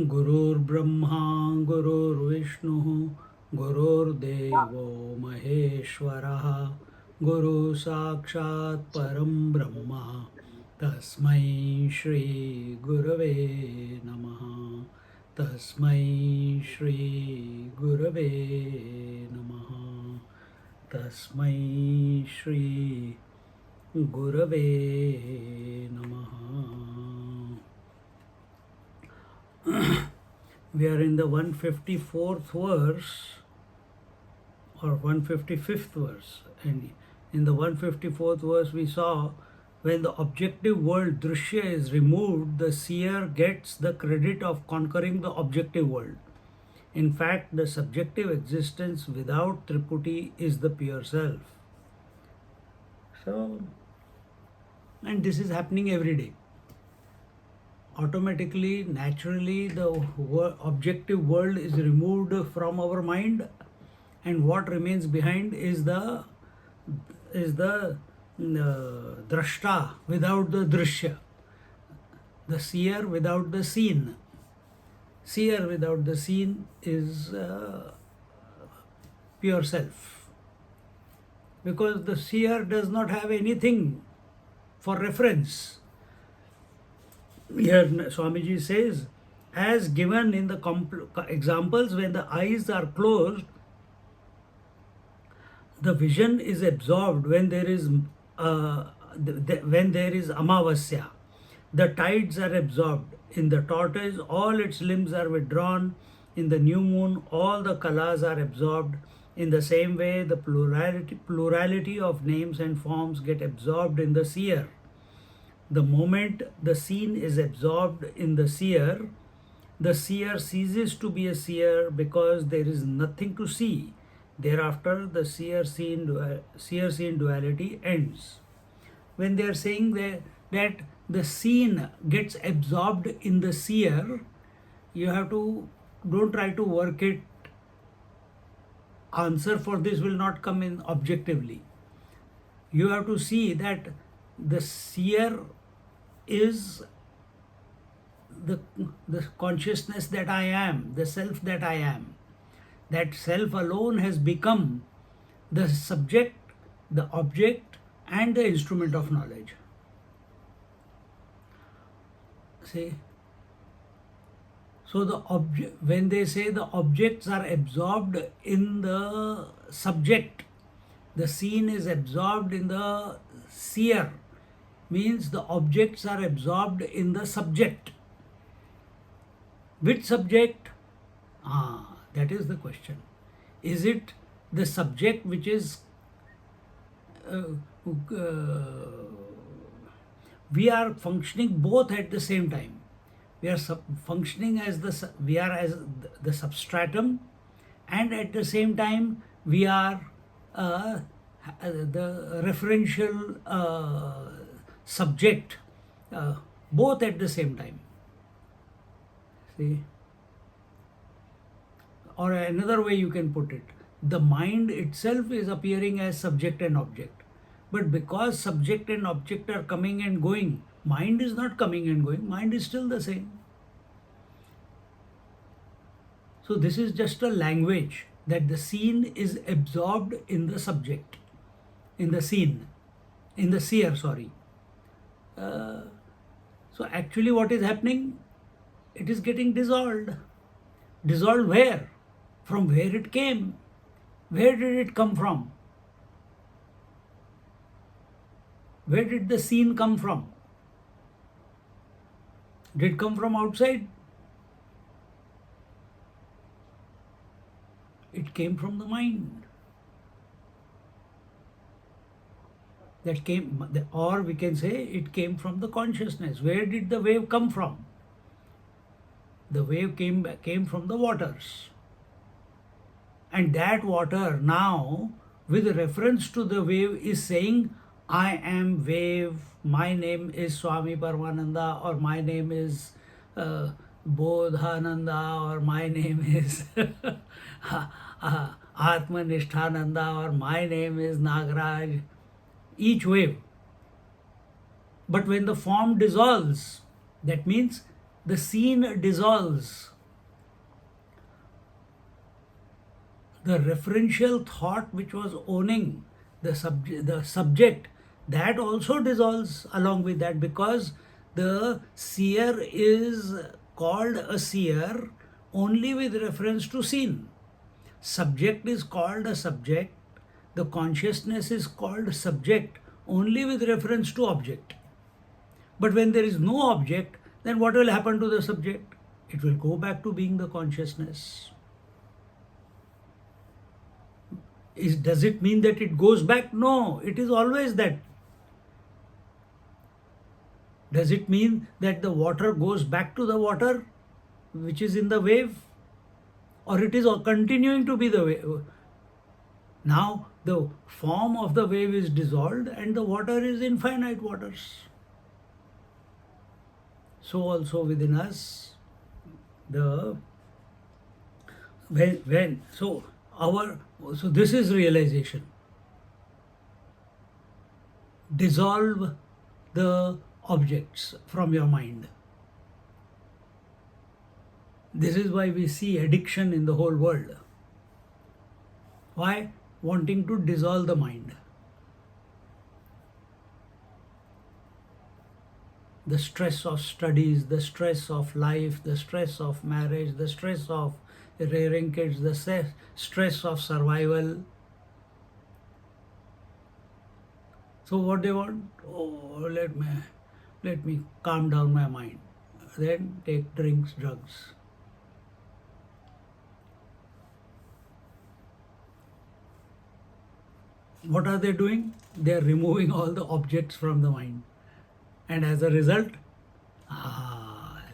Gurur Brahma, Gurur Vishnu, Gurur Devo Maheshwaraha, Guru Sakshat Param Brahma, Tasmai Shri Gurave Namaha, Tasmai Shri Gurave Namaha, Tasmai Shri Gurave Namaha. We are in the 154th verse or 155th verse, and in the 154th verse we saw when the objective world drishya is removed, the seer gets the credit of conquering the objective world. In fact, the subjective existence without triputi is the pure self. So, and this is happening every day. Automatically, naturally, the objective world is removed from our mind, and what remains behind is the drashta without the drishya, the seer without the seen. Seer without the seen is pure self, because the seer does not have anything for reference. Here Swamiji says, as given in the examples, when the eyes are closed, the vision is absorbed when there is amavasya. The tides are absorbed. In the tortoise, all its limbs are withdrawn. In the new moon, all the kalas are absorbed. In the same way, the plurality of names and forms get absorbed in the seer. The moment the seen is absorbed in the seer ceases to be a seer because there is nothing to see. Thereafter, the seer-seen duality ends. When they are saying that the seen gets absorbed in the seer, you have to, don't try to work it. Answer for this will not come in objectively. You have to see that the seer is the consciousness that I am, the self that I am. That self alone has become the subject, the object, and the instrument of knowledge. See? So when they say the objects are absorbed in the subject, the seen is absorbed in the seer, means the objects are absorbed in the subject. Which subject? That is the question. Is it the subject which is we are functioning both at the same time. We are functioning as the substratum, and at the same time we are the referential subject, both at the same time. See? Or another way you can put it, the mind itself is appearing as subject and object. But because subject and object are coming and going, mind is not coming and going, mind is still the same. So this is just a language that the seen is absorbed in the subject, in the seen, in the seer, sorry. So actually what is happening? It is getting dissolved. Dissolved where? From where it came. Where did it come from? Where did the seen come from? Did it come from outside? It came from the mind. That came, or we can say it came from the consciousness. Where did the wave come from? The wave came from the waters. And that water now, with reference to the wave, is saying, I am wave, my name is Swami Paramananda, or my name is Bodhananda, or my name is Atmanishtananda, or my name is Nagaraj. Each wave. But when the form dissolves, that means the seen dissolves. The referential thought which was owning the subject, that also dissolves along with that, because the seer is called a seer only with reference to seen. Subject is called a subject, the consciousness is called subject only with reference to object. But when there is no object, then what will happen to the subject? It will go back to being the consciousness. Does it mean that it goes back? No, it is always that. Does it mean that the water goes back to the water which is in the wave? Or it is continuing to be the wave? Now the form of the wave is dissolved and the water is infinite waters. So also within us, so this is realization. Dissolve the objects from your mind. This is why we see addiction in the whole world. Why? Wanting to dissolve the mind. The stress of studies, the stress of life, the stress of marriage, the stress of rearing kids, the stress of survival. So what they want? Oh, let me calm down my mind. Then take drinks, drugs. What are they doing? They are removing all the objects from the mind. And as a result,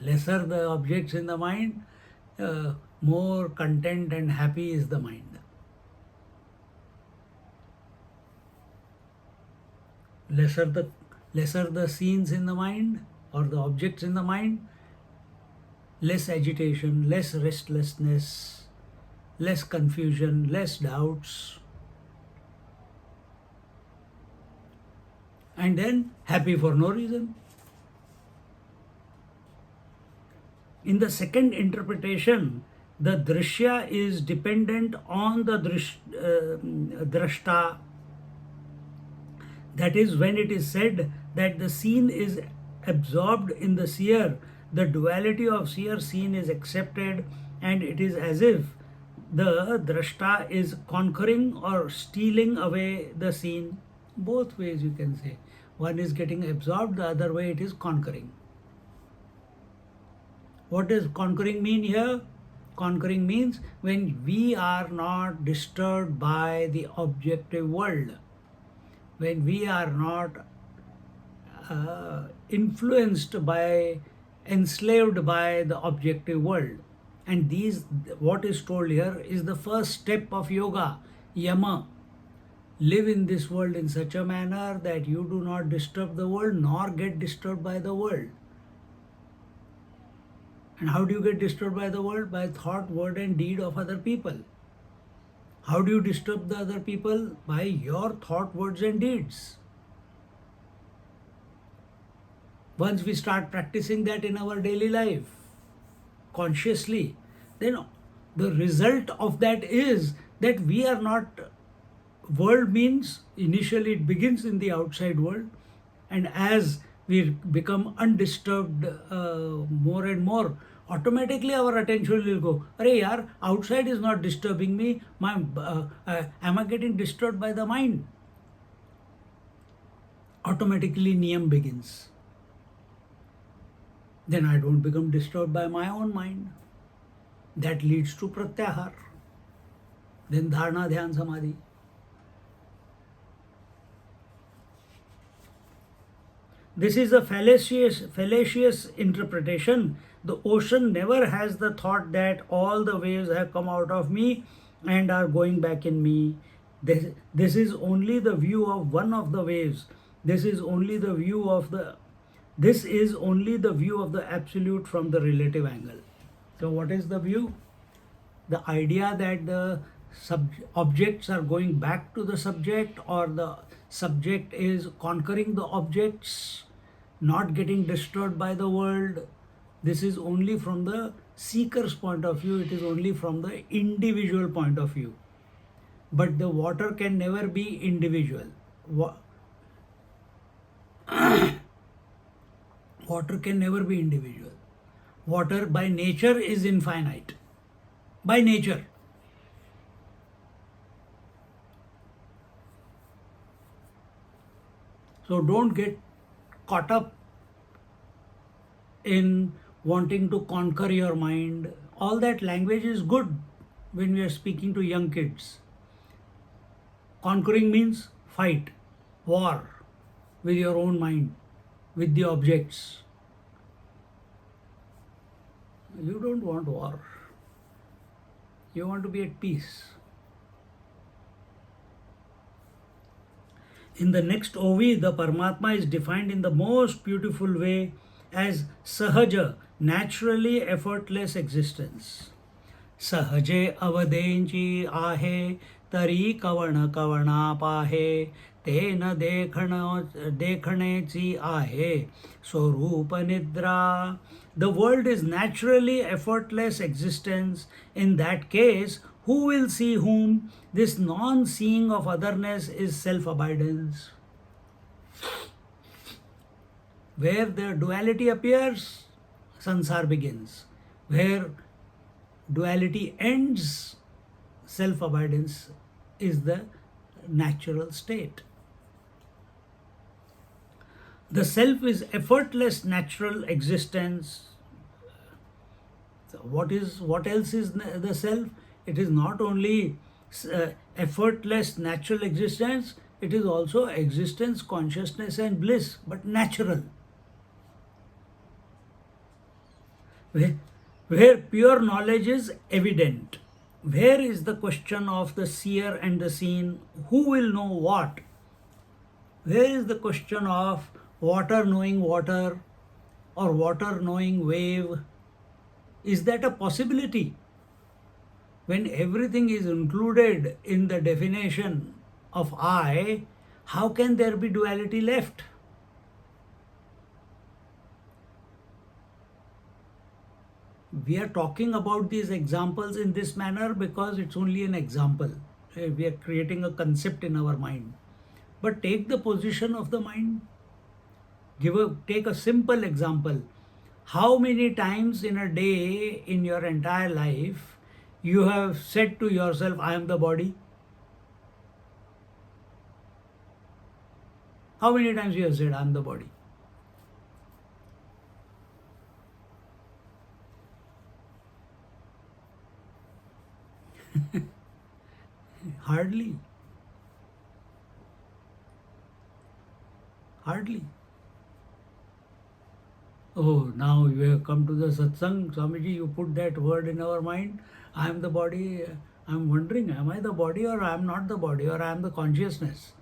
lesser the objects in the mind, more content and happy is the mind. Lesser the scenes in the mind or the objects in the mind, less agitation, less restlessness, less confusion, less doubts. And then happy for no reason. In the second interpretation, the drishya is dependent on the drashta. That is, when it is said that the seen is absorbed in the seer, the duality of seer-seen is accepted, and it is as if the drashta is conquering or stealing away the seen. Both ways you can say. One is getting absorbed, the other way it is conquering. What does conquering mean here? Conquering means when we are not disturbed by the objective world, when we are not influenced by, enslaved by the objective world. And what is told here is the first step of yoga, yama. Live in this world in such a manner that you do not disturb the world nor get disturbed by the world. And how do you get disturbed by the world? By thought, word and deed of other people. How do you disturb the other people? By your thought, words and deeds. Once we start practicing that in our daily life, consciously, then the result of that is that we are not. World means initially it begins in the outside world, and as we become undisturbed more and more, automatically our attention will go, "Arey yaar, outside is not disturbing me. Am I getting disturbed by the mind?" Automatically niyam begins. Then I don't become disturbed by my own mind. That leads to pratyahar. Then dharana, dhyan, samadhi. This is a fallacious interpretation. The ocean never has the thought that all the waves have come out of me and are going back in me. This is only the view of one of the waves. This is only the view of the absolute from the relative angle. So what is the view? The idea that the objects are going back to the subject, or the subject is conquering the objects, not getting disturbed by the world. This is only from the seeker's point of view. It is only from the individual point of view. but the water can never be individual. Water can never be individual. Water by nature is infinite. By nature. So don't get caught up in wanting to conquer your mind. All that language is good when we are speaking to young kids. Conquering means fight, war with your own mind, with the objects. You don't want war. You want to be at peace. In the next OV, the Paramatma is defined in the most beautiful way as Sahaja, naturally effortless existence. Sahaje avadenchi ahe tari kavana kavana pahe tena dekhaneci ahe swarupa nidra. The world is naturally effortless existence. In that case, who will see whom? This non-seeing of otherness is self-abidance. Where the duality appears, sansar begins. Where duality ends, self-abidance is the natural state. The self is effortless natural existence. So what else is the self? It is not only effortless natural existence, it is also existence, consciousness and bliss, but natural. Where pure knowledge is evident. Where is the question of the seer and the seen? Who will know what? Where is the question of water knowing water or water knowing wave? Is that a possibility? When everything is included in the definition of I, how can there be duality left? We are talking about these examples in this manner because it's only an example. We are creating a concept in our mind. But take the position of the mind. Take a simple example. How many times in a day in your entire life you have said to yourself, I am the body? How many times you have said, I am the body? Hardly. Hardly. Oh, now you have come to the satsang. Swamiji, you put that word in our mind. I am the body. I am wondering, am I the body or I am not the body or I am the consciousness?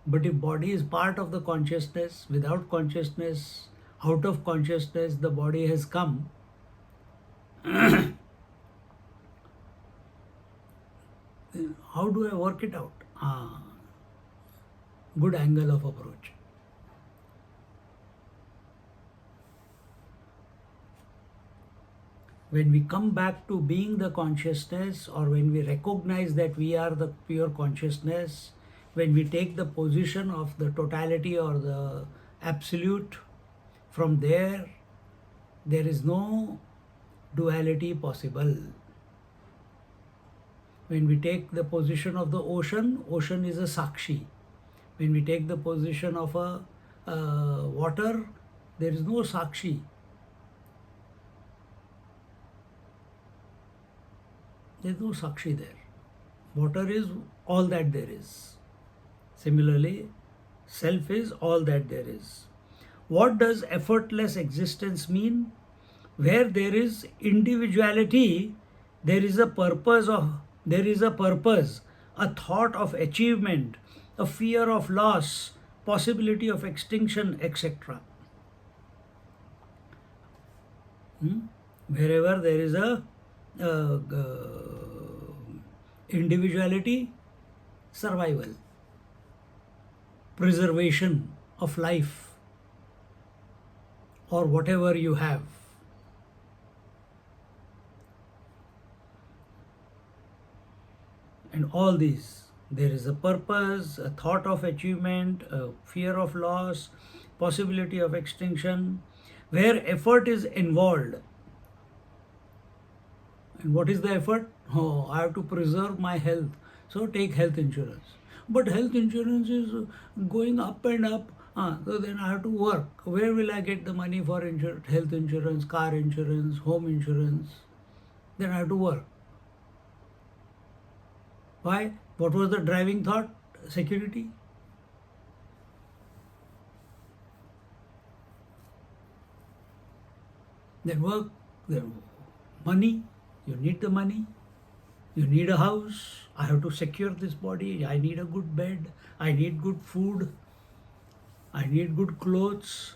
But if body is part of the consciousness, without consciousness, out of consciousness, the body has come. How do I work it out? Good angle of approach. When we come back to being the consciousness, or when we recognize that we are the pure consciousness, when we take the position of the totality or the absolute, from there is no duality possible. When we take the position of the ocean, ocean is a sakshi. When we take the position of a water, there is no sakshi. There is no sakshi there. Water is all that there is. Similarly, self is all that there is. What does effortless existence mean? Where there is individuality, there is a purpose, a thought of achievement, a fear of loss, possibility of extinction, etc. Wherever there is a individuality, survival, preservation of life or whatever you have. and all these. There is a purpose, a thought of achievement, a fear of loss, possibility of extinction, where effort is involved. And what is the effort? Oh, I have to preserve my health. So take health insurance. But health insurance is going up and up. So then I have to work. Where will I get the money for health insurance, car insurance, home insurance? Then I have to work. Why? What was the driving thought? Security. Then work, then money. You need the money. You need a house. I have to secure this body. I need a good bed. I need good food. I need good clothes.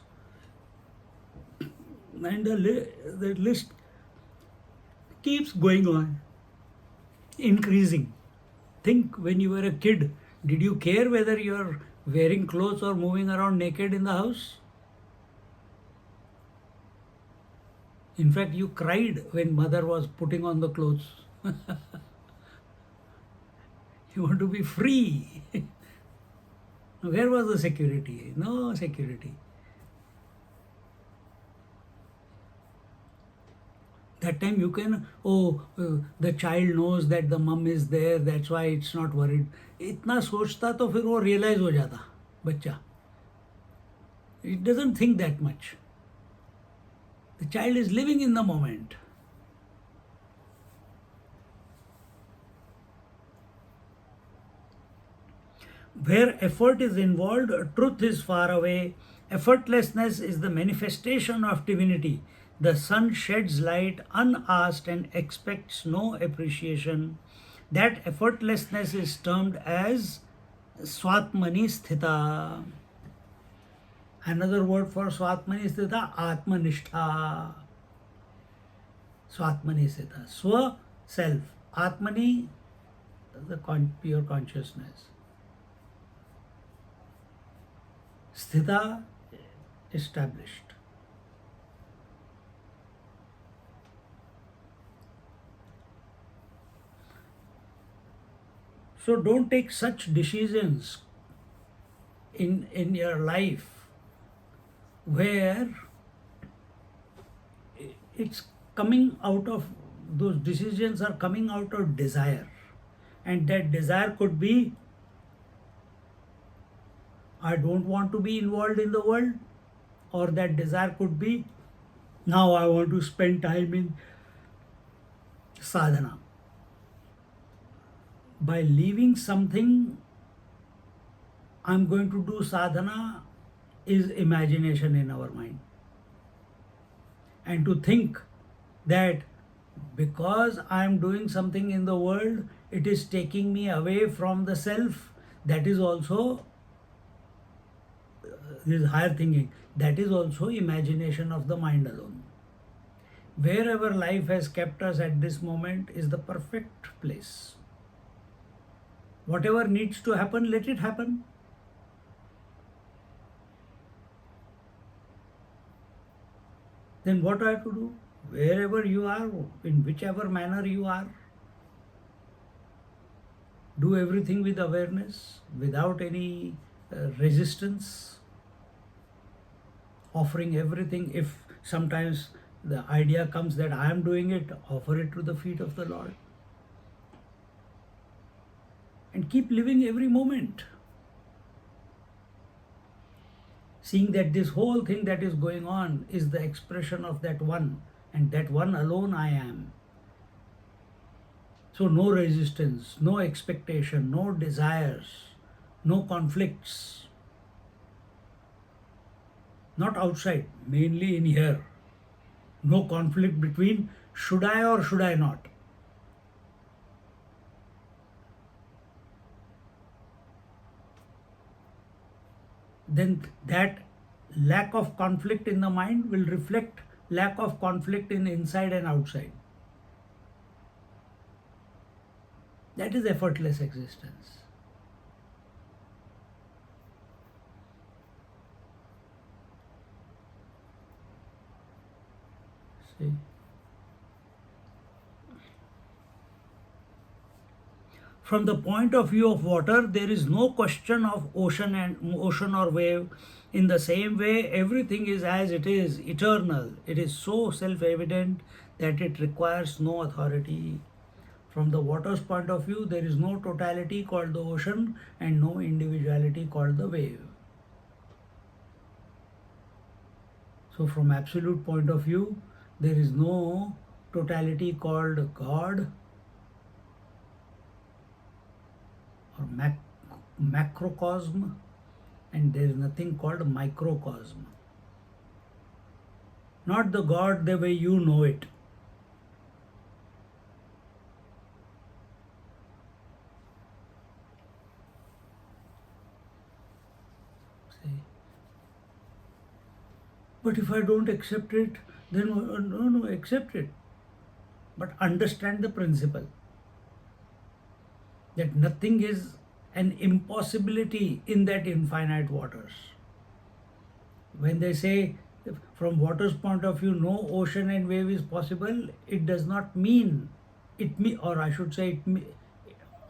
And the list keeps going on, increasing. Think when you were a kid, did you care whether you're wearing clothes or moving around naked in the house? In fact, you cried when mother was putting on the clothes. You want to be free. Where was the security? No security. That time you can, the child knows that the mum is there, that's why it's not worried. इतना सोचता तो फिर वो realize हो जाता बच्चा. It doesn't think that much. The child is living in the moment. Where effort is involved, truth is far away. Effortlessness is the manifestation of divinity. The sun sheds light unasked and expects no appreciation. That effortlessness is termed as Swatmani Sthita. Another word for Swatmani Sthita, Atmanishtha. Swatmani Sthita. Swa, self. Atmani, the pure consciousness. Sthita, established. So don't take such decisions in your life where it's coming out of, those decisions are coming out of desire. And that desire could be, I don't want to be involved in the world, or that desire could be, now I want to spend time in sadhana. By leaving something, I'm going to do sadhana, is imagination in our mind. And to think that because I'm doing something in the world, it is taking me away from the self, that is also, this higher thinking, that is also imagination of the mind alone. Wherever life has kept us at this moment is the perfect place. Whatever needs to happen, let it happen. Then what do I have to do? Wherever you are, in whichever manner you are, do everything with awareness, without any resistance, offering everything. If sometimes the idea comes that I am doing it, offer it to the feet of the Lord. And keep living every moment. Seeing that this whole thing that is going on is the expression of that one, and that one alone I am. So no resistance, no expectation, no desires, no conflicts. Not outside, mainly in here. No conflict between should I or should I not. Then that lack of conflict in the mind will reflect lack of conflict in inside and outside. That is effortless existence. See? from the point of view of water, there is no question of ocean or wave. In the same way, everything is as it is, eternal. It is so self-evident that it requires no authority. From the water's point of view, there is no totality called the ocean and no individuality called the wave. So from absolute point of view, there is no totality called God or macrocosm, and there is nothing called microcosm. Not the God the way you know it. See? But if I don't accept it, then no, accept it. But understand the principle that nothing is an impossibility in that infinite waters. When they say from water's point of view no ocean and wave is possible, it does not mean or I should say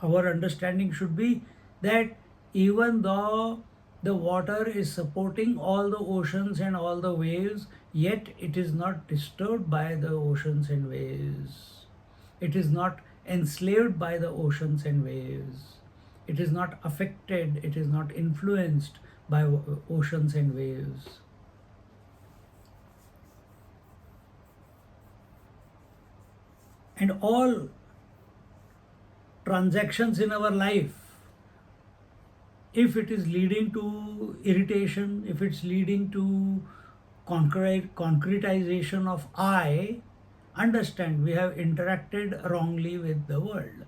our understanding should be that even though the water is supporting all the oceans and all the waves, yet it is not disturbed by the oceans and waves. It is not enslaved by the oceans and waves. It is not affected, it is not influenced by oceans and waves. And all transactions in our life, if it is leading to irritation, if it's leading to concretization of I, understand we have interacted wrongly with the world.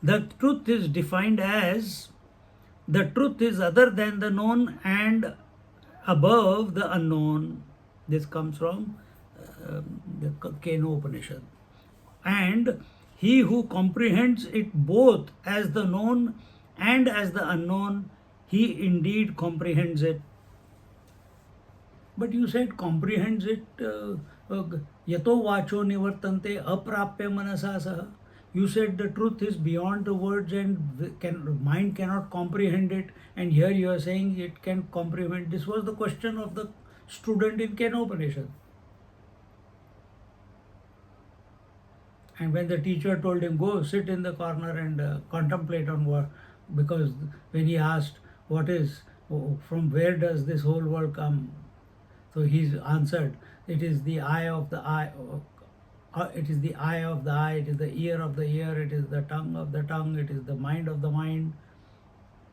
The truth is defined as the truth is other than the known and above the unknown. This comes from the Keno Upanishad. And he who comprehends it both as the known and as the unknown, he indeed comprehends it. But you said comprehends it, yato vacho nivartante aprapya manasa saha. You said the truth is beyond the words and mind cannot comprehend it, and here you are saying it can comprehend. This was the question of the student in Keno Upanishad. And when the teacher told him, go sit in the corner and contemplate on what, because when he asked, from where does this whole world come? So he answered, it is the eye of the eye, it is the eye of the eye, it is the ear of the ear, it is the tongue of the tongue, it is the mind of the mind.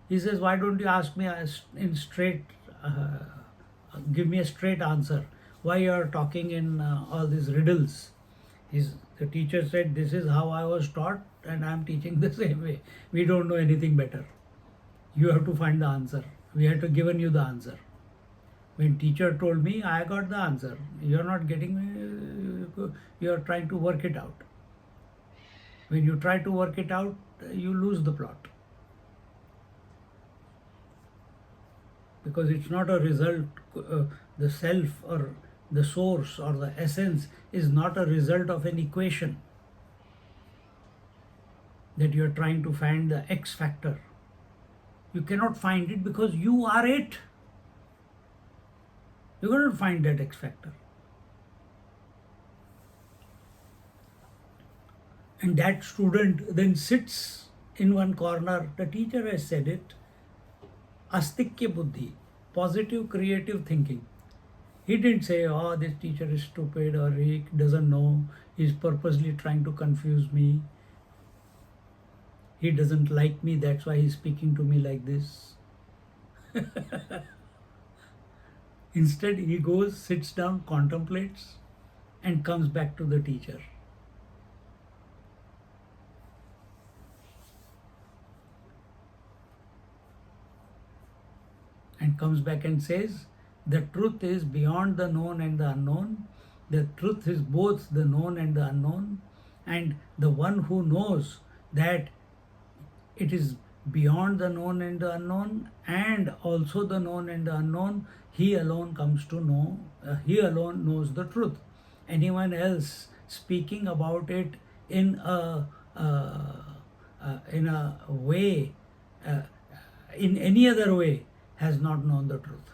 He says, why don't you ask me in straight, give me a straight answer? Why you are talking in all these riddles? The teacher said, this is how I was taught and I am teaching the same way. We don't know anything better. You have to find the answer. We have to given you the answer. When teacher told me, I got the answer. You are not getting, you are trying to work it out. When you try to work it out, you lose the plot. Because it's not a result, the self or the source or the essence is not a result of an equation that you are trying to find the X factor. You cannot find it because you are it. You cannot find that X factor. And that student then sits in one corner. The teacher has said it. Astikya buddhi, positive creative thinking. He didn't say, oh, this teacher is stupid or he doesn't know, he's purposely trying to confuse me. He doesn't like me, that's why he's speaking to me like this. Instead, he goes, sits down, contemplates, and comes back to the teacher. And comes back and says, the truth is beyond the known and the unknown. The truth is both the known and the unknown. And the one who knows that it is beyond the known and the unknown and also the known and the unknown, he alone comes to know, he alone knows the truth. anyone else speaking about it in a way, uh, in any other way, has not known the truth.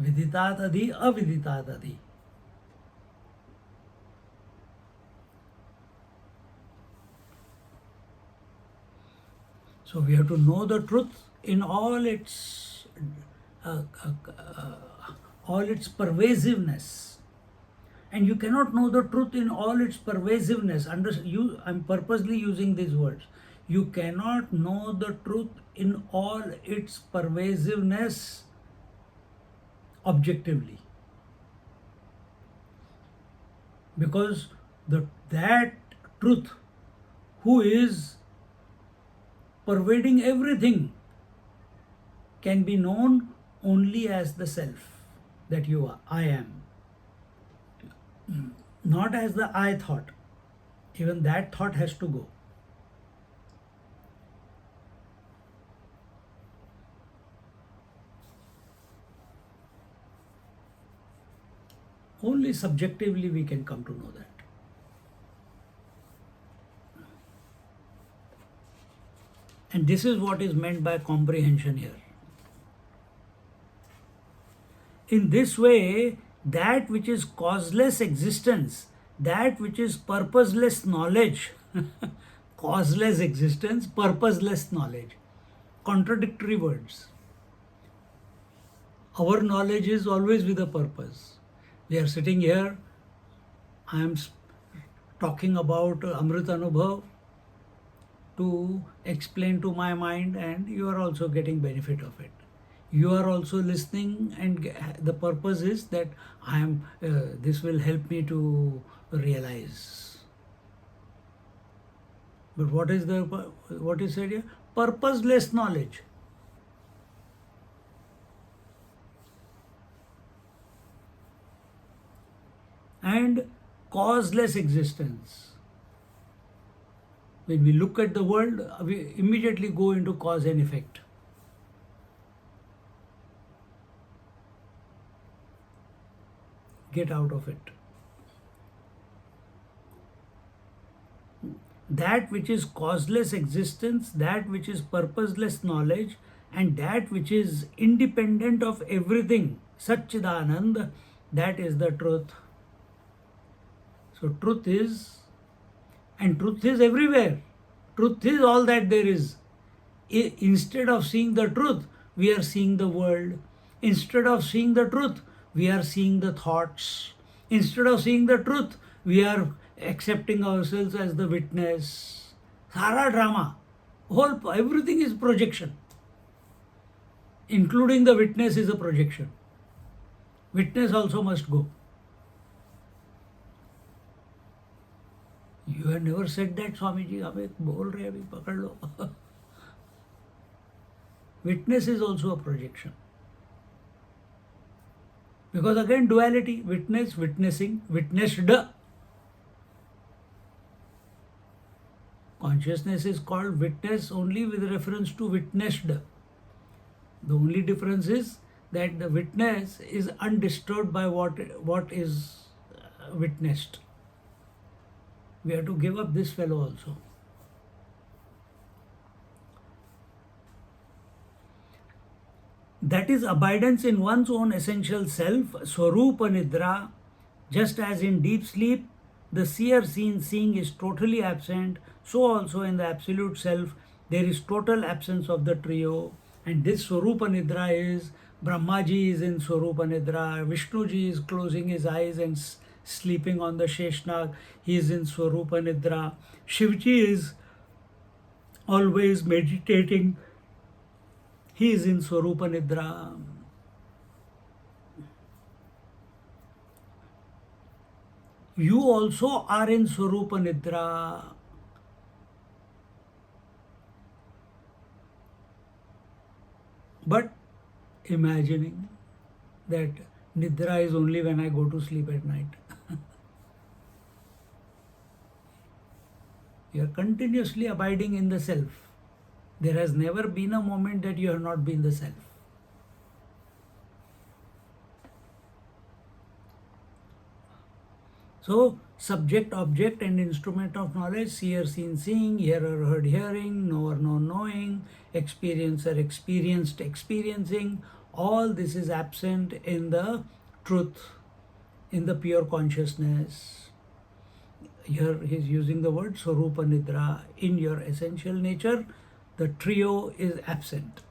Viditat adi, aviditat adi. So we have to know the truth in uh, uh, uh, all its pervasiveness. And you cannot know the truth in all its pervasiveness. I'm purposely using these words. You cannot know the truth in all its pervasiveness objectively. Because that truth, who is pervading everything, can be known only as the self that you are, I am. Not as the I thought. Even that thought has to go. Only subjectively we can come to know that. And this is what is meant by comprehension here. In this way, that which is causeless existence, that which is purposeless knowledge, causeless existence, purposeless knowledge, contradictory words. Our knowledge is always with a purpose. We are sitting here, I am talking about Amrutanubhava to explain to my mind, and you are also getting benefit of it. You are also listening, and the purpose is that this will help me to realize. But what is said here? Purposeless knowledge. And causeless existence. When we look at the world, we immediately go into cause and effect. Get out of it. That which is causeless existence, that which is purposeless knowledge, and that which is independent of everything, Satchidanand, that is the truth. So truth is everywhere. Truth is all that there is. Instead of seeing the truth, we are seeing the world. Instead of seeing the truth, we are seeing the thoughts. Instead of seeing the truth, we are accepting ourselves as the witness. Sara drama. Everything is projection. Including the witness is a projection. Witness also must go. You have never said that, Swamiji. Abhi bol rahe, abhi pakad lo. Witness is also a projection. Because again, duality, witness, witnessing, witnessed. Consciousness is called witness only with reference to witnessed. The only difference is that the witness is undisturbed by what is witnessed. We have to give up this fellow also. That is abidance in one's own essential self, Swarupa Nidra. Just as in deep sleep, the seer seeing is totally absent, so also in the absolute self, there is total absence of the trio. And this Swarupa Nidra is, Brahmaji is in Swarupa Nidra, Vishnuji is closing his eyes and sleeping on the Sheshnag, he is in Swarupa Nidra. Shivji is always meditating, he is in Swarupa Nidra. You also are in Swarupa Nidra. But imagining that Nidra is only when I go to sleep at night. You are continuously abiding in the self. There has never been a moment that you have not been the self. So, subject, object, and instrument of knowledge, seer, seen, seeing, hearer, heard, hearing, knower, known, knowing, experiencer, experienced, experiencing, all this is absent in the truth, in the pure consciousness. Here he is using the word Swarupa Nidra. In your essential nature, the trio is absent.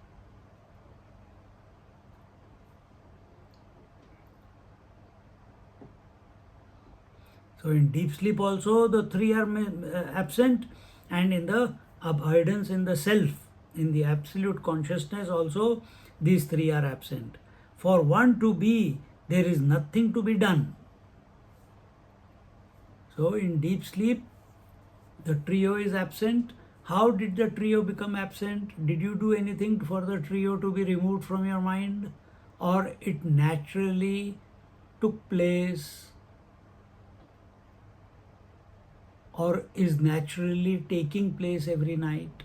So in deep sleep also the three are absent, and in the avoidance in the self, in the absolute consciousness also these three are absent. For one to be, there is nothing to be done. So in deep sleep the trio is absent. How did the trio become absent? Did you do anything for the trio to be removed from your mind, or it naturally took place, or is naturally taking place every night?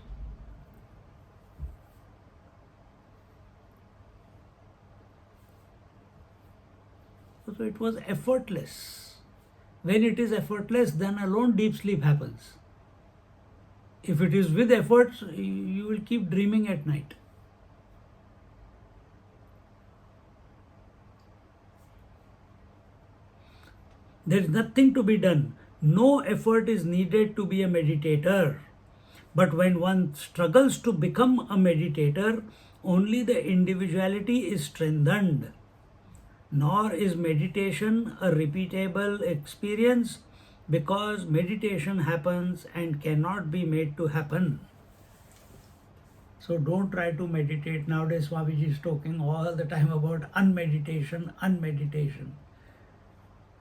So it was effortless. When it is effortless, then alone deep sleep happens. If it is with efforts, you will keep dreaming at night. There is nothing to be done. No effort is needed to be a meditator. But when one struggles to become a meditator, only the individuality is strengthened. Nor is meditation a repeatable experience, because meditation happens and cannot be made to happen. So don't try to meditate. Nowadays Swamiji is talking all the time about unmeditation, unmeditation.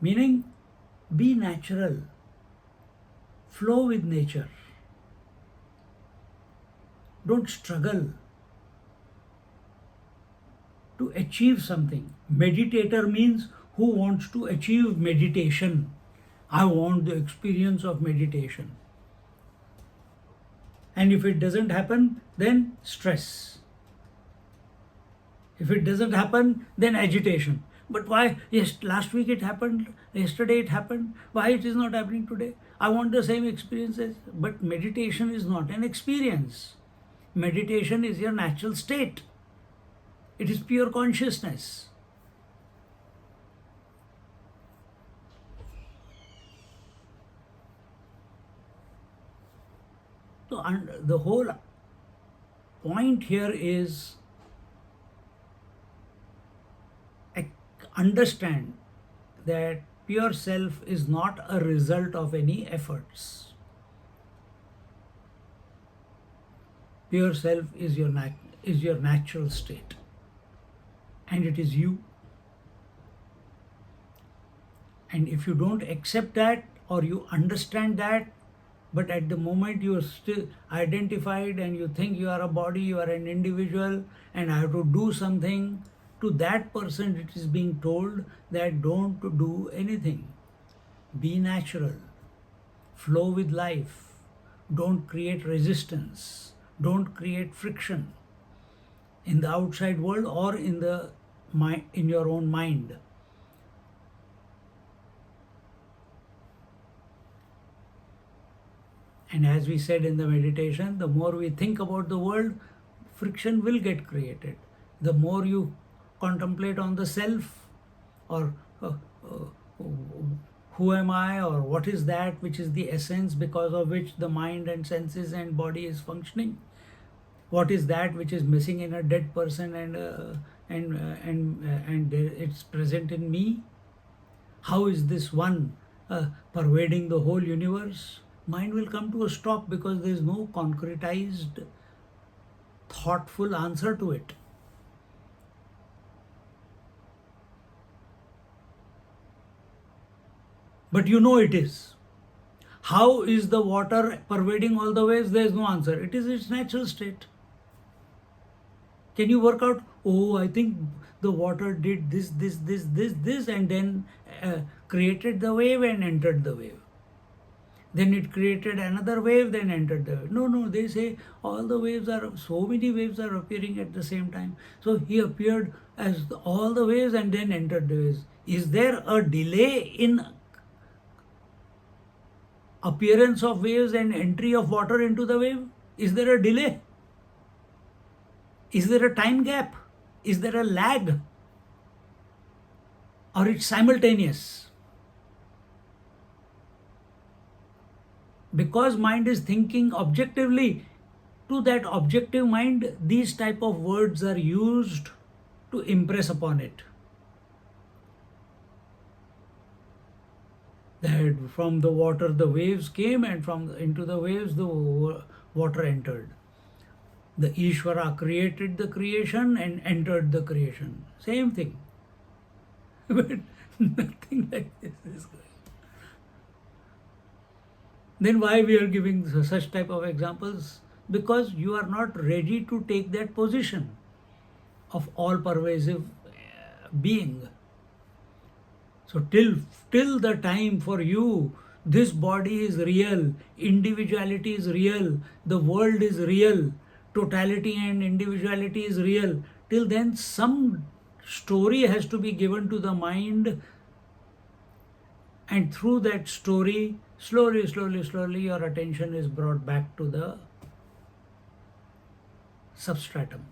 Meaning, be natural, flow with nature. Don't struggle to achieve something. Meditator means who wants to achieve meditation. I want the experience of meditation. And if it doesn't happen, then stress. If it doesn't happen, then agitation. But why? Yes, last week it happened, yesterday it happened. Why it is not happening today? I want the same experiences. But meditation is not an experience. Meditation is your natural state. It is pure consciousness. So the whole point here is understand that pure self is not a result of any efforts. Pure self is your natural state, and it is you. And if you don't accept that, or you understand that, but at the moment you are still identified and you think you are a body, you are an individual, and I have to do something, to that person it is being told that don't do anything. Be natural. Flow with life. Don't create resistance. Don't create friction in the outside world or in your own mind. And as we said in the meditation, the more we think about the world, friction will get created. The more you contemplate on the self, or who am I, or what is that which is the essence because of which the mind and senses and body is functioning, what is that which is missing in a dead person and it's present in me, how is this one pervading the whole universe? Mind will come to a stop because there is no concretized, thoughtful answer to it. But you know it is. How is the water pervading all the waves? There is no answer. It is its natural state. Can you work out, oh, I think the water did this, and then created the wave and entered the wave. Then it created another wave, then entered the wave. No, they say all the waves so many waves are appearing at the same time. So he appeared as all the waves and then entered the waves. Is there a delay in appearance of waves and entry of water into the wave? Is there a delay? Is there a time gap? Is there a lag? Or it's simultaneous? Because mind is thinking objectively, to that objective mind, these type of words are used to impress upon it. That from the water the waves came, and into the waves the water entered. The Ishvara created the creation and entered the creation. Same thing. But nothing like this is going. Then why we are giving such type of examples? Because you are not ready to take that position of all pervasive being. So till the time for you, this body is real, individuality is real, the world is real, totality and individuality is real, till then some story has to be given to the mind, and through that story, slowly your attention is brought back to the substratum.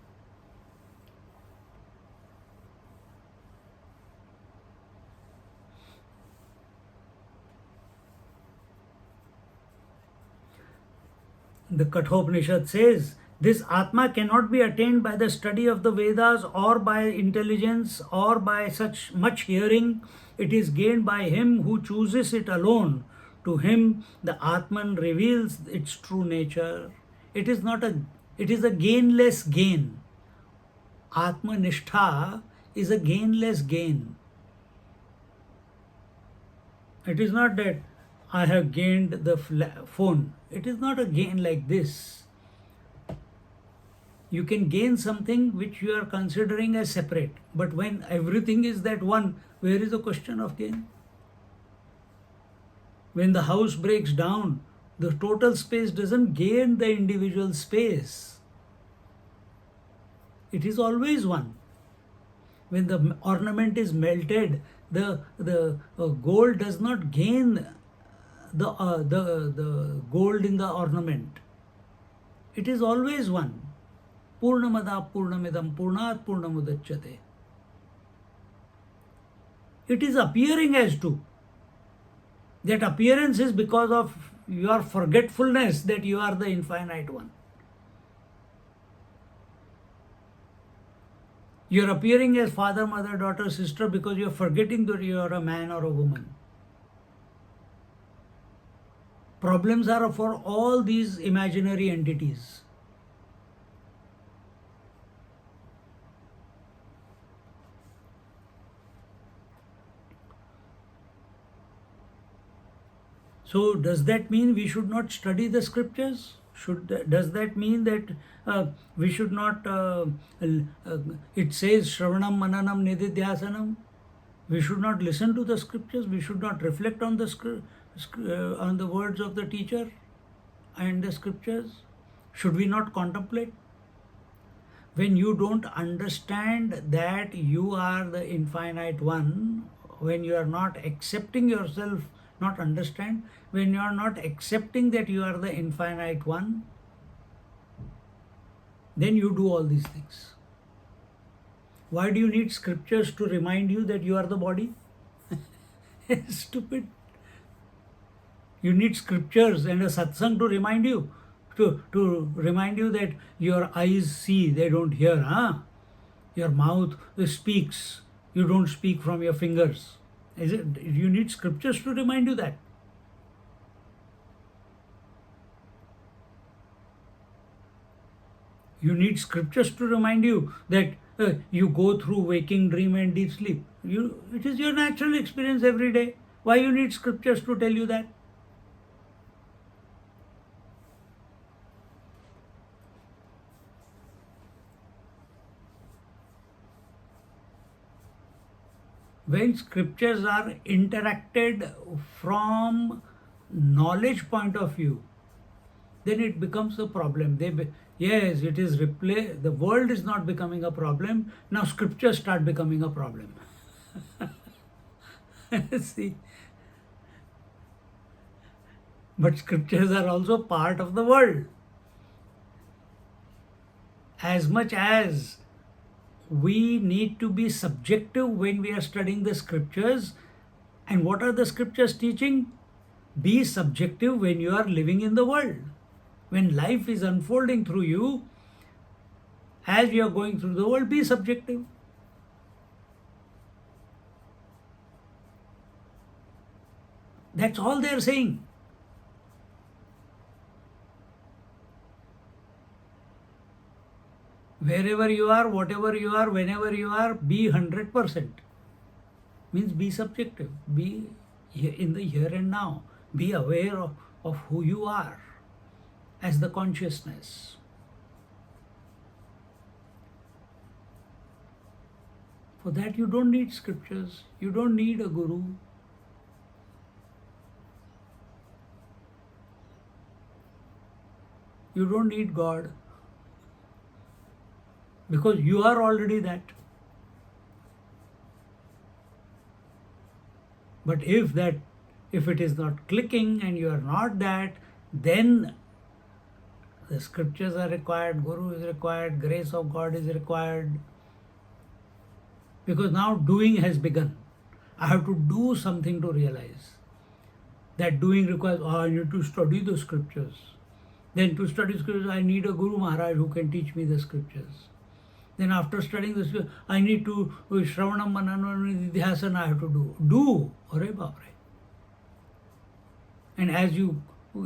The Kathopanishad says, this Atma cannot be attained by the study of the Vedas or by intelligence or by such much hearing. It is gained by him who chooses it alone. To him, the Atman reveals its true nature. It is a gainless gain. Atma Nishtha is a gainless gain. It is not that I have gained the phone. It is not a gain like this. You can gain something which you are considering as separate. But when everything is that one, where is the question of gain? When the house breaks down, the total space doesn't gain the individual space. It is always one. When the ornament is melted, the gold does not gain the gold in the ornament. It is always one. Purnamada Purnamidam Purnat Purnamudachyate. It is appearing as two. That appearance is because of your forgetfulness that you are the infinite one. You are appearing as father, mother, daughter, sister because you are forgetting that you are a man or a woman. Problems are for all these imaginary entities. So does that mean we should not study the scriptures? Does that mean that we should not, it says Shravanam Mananam Nididhyasanam, we should not listen to the scriptures, we should not reflect on the words of the teacher and the scriptures? Should we not contemplate? When you don't understand that you are the infinite one, when you are not accepting yourself, not understand, when you are not accepting that you are the infinite one, then you do all these things. Why do you need scriptures to remind you that you are the body? Stupid. You need scriptures and a satsang to remind you, to remind you that your eyes see, they don't hear. Your mouth speaks, you don't speak from your fingers. You need scriptures to remind you that. You need scriptures to remind you that you go through waking, dream and deep sleep. It is your natural experience every day. Why you need scriptures to tell you that? When scriptures are interacted from knowledge point of view, then it becomes a problem. Yes, it is the world is not becoming a problem. Now scriptures start becoming a problem. See, But scriptures are also part of the world. As much as we need to be subjective when we are studying the scriptures, and what are the scriptures teaching? Be subjective when you are living in the world. When life is unfolding through you, as you are going through the world, be subjective. That's all they are saying. Wherever you are, whatever you are, whenever you are, be 100%. Means be subjective. Be in the here and now. Be aware of who you are as the consciousness. For that you don't need scriptures. You don't need a guru. You don't need God. Because you are already that. But if it is not clicking and you are not that, then the scriptures are required, guru is required, grace of God is required. Because now doing has begun. I have to do something to realize. That doing requires, I need to study the scriptures. Then to study scriptures, I need a Guru Maharaj who can teach me the scriptures. Then after studying the scriptures, I need to, Shravanam, Mananam, Nidhyasana I have to do. Do! Hare Bapre. And as you,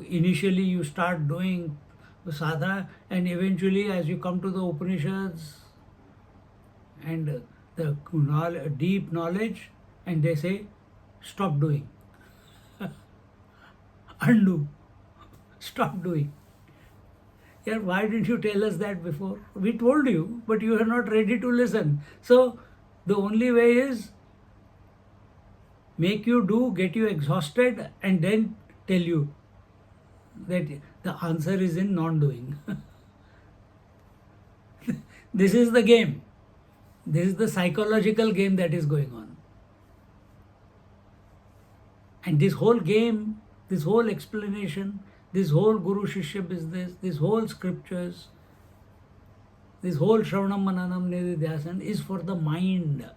initially you start doing sadhana, and eventually as you come to the Upanishads and the deep knowledge, and they say, stop doing. Undo. Stop doing. Yeah, why didn't you tell us that before? We told you, but you are not ready to listen. So the only way is make you do, get you exhausted, and then tell you that the answer is in non-doing. This is the game. This is the psychological game that is going on. And this whole game, this whole explanation, this whole Guru Shishya business, this whole scriptures, this whole Shravanam Mananam Nididhyasan is for the mind,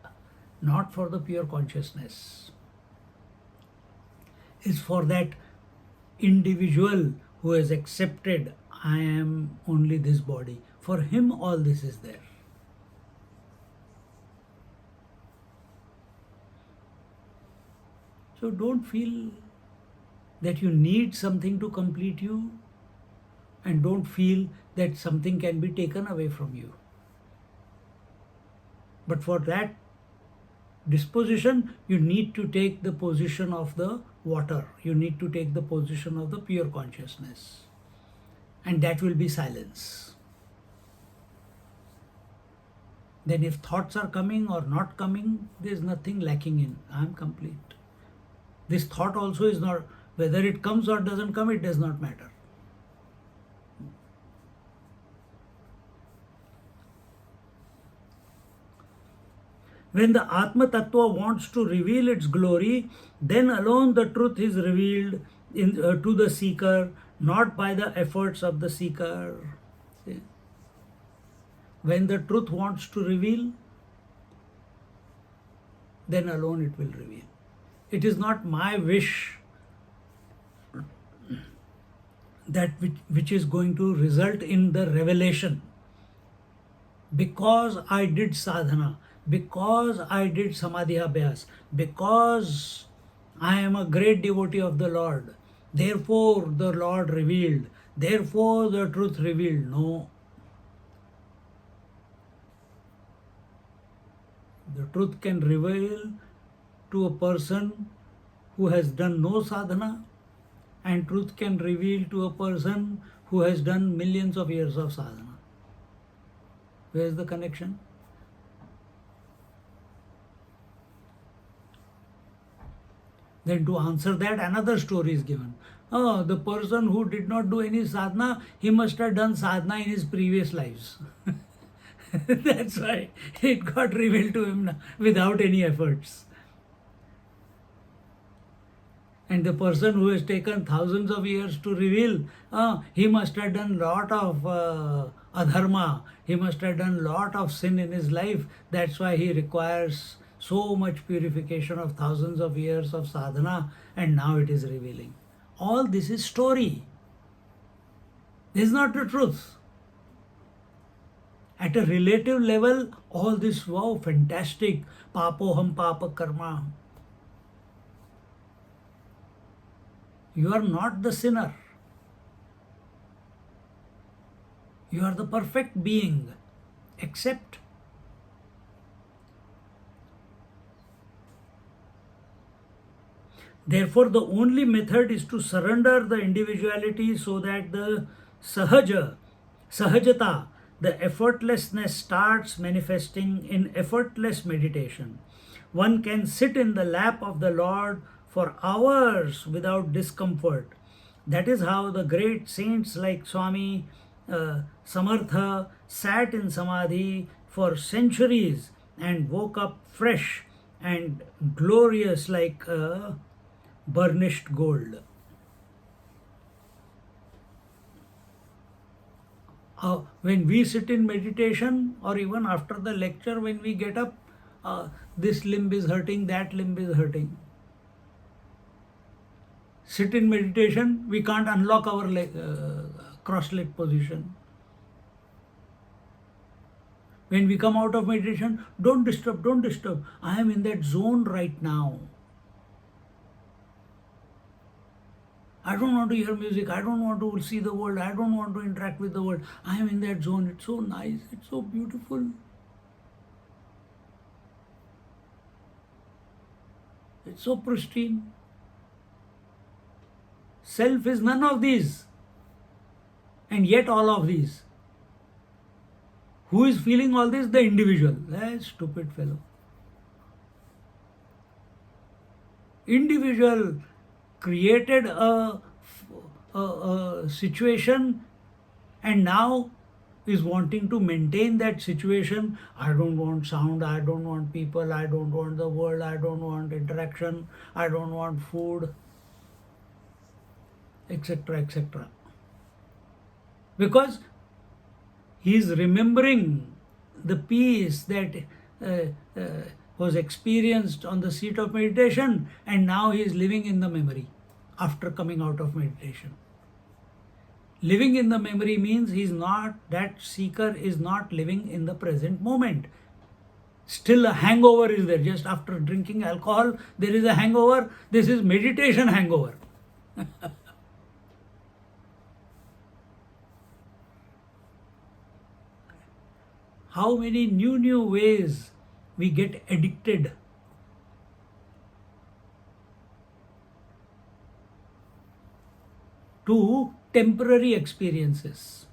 not for the pure consciousness. It's for that individual who has accepted, I am only this body. For him all this is there. So don't feel that you need something to complete you, and don't feel that something can be taken away from you. But for that disposition, you need to take the position of the water. You need to take the position of the pure consciousness. And that will be silence. Then if thoughts are coming or not coming, there is nothing lacking in. I am complete. This thought also is not, whether it comes or doesn't come, it does not matter. When the Atma Tattva wants to reveal its glory, then alone the truth is revealed to the seeker, not by the efforts of the seeker. See? When the truth wants to reveal, then alone it will reveal. It is not my wish that which is going to result in the revelation. Because I did sadhana, because I did samadhi abhyas, because I am a great devotee of the Lord, therefore the Lord revealed, therefore the truth revealed. No. The truth can reveal to a person who has done no sadhana, and truth can reveal to a person who has done millions of years of sadhana. Where is the connection? Then to answer that, another story is given. Oh, the person who did not do any sadhana, he must have done sadhana in his previous lives. That's why it got revealed to him without any efforts. And the person who has taken thousands of years to reveal, he must have done lot of adharma, he must have done lot of sin in his life. That's why he requires so much purification of thousands of years of sadhana, and now it is revealing. All this is story. This is not the truth. At a relative level, all this, wow, fantastic, papoham papa karma. You are not the sinner. You are the perfect being. Accept. Therefore, the only method is to surrender the individuality so that the sahajata, the effortlessness starts manifesting in effortless meditation. One can sit in the lap of the Lord for hours without discomfort. That is how the great saints like Swami, Samartha sat in Samadhi for centuries and woke up fresh and glorious like burnished gold. When we sit in meditation, or even after the lecture, when we get up, this limb is hurting, that limb is hurting. Sit in meditation, we can't unlock our cross-leg position. When we come out of meditation, don't disturb, don't disturb. I am in that zone right now. I don't want to hear music. I don't want to see the world. I don't want to interact with the world. I am in that zone. It's so nice. It's so beautiful. It's so pristine. Self is none of these, and yet all of these. Who is feeling all this? The individual. Stupid fellow. Individual created a situation and now is wanting to maintain that situation. I don't want sound, I don't want people, I don't want the world, I don't want interaction, I don't want food, etc., etc. Because he is remembering the peace that was experienced on the seat of meditation, and now he is living in the memory after coming out of meditation. Living in the memory means that seeker is not living in the present moment. Still a hangover is there. Just after drinking alcohol, there is a hangover. This is meditation hangover. How many new ways we get addicted to temporary experiences.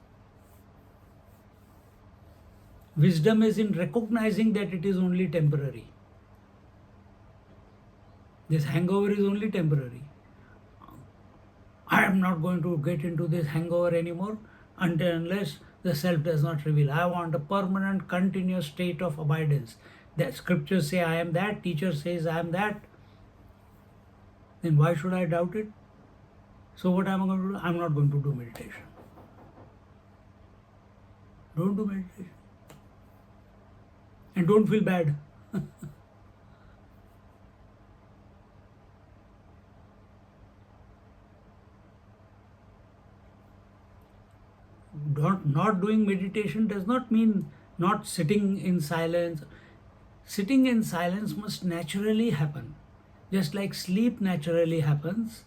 Wisdom is in recognizing that it is only temporary. This hangover is only temporary. I am not going to get into this hangover anymore unless the self does not reveal. I want a permanent, continuous state of abidance. That scriptures say I am that, teacher says I am that. Then why should I doubt it? So what am I going to do? I am not going to do meditation. Don't do meditation. And don't feel bad. Not doing meditation does not mean not sitting in silence. Sitting in silence must naturally happen. Just like sleep naturally happens.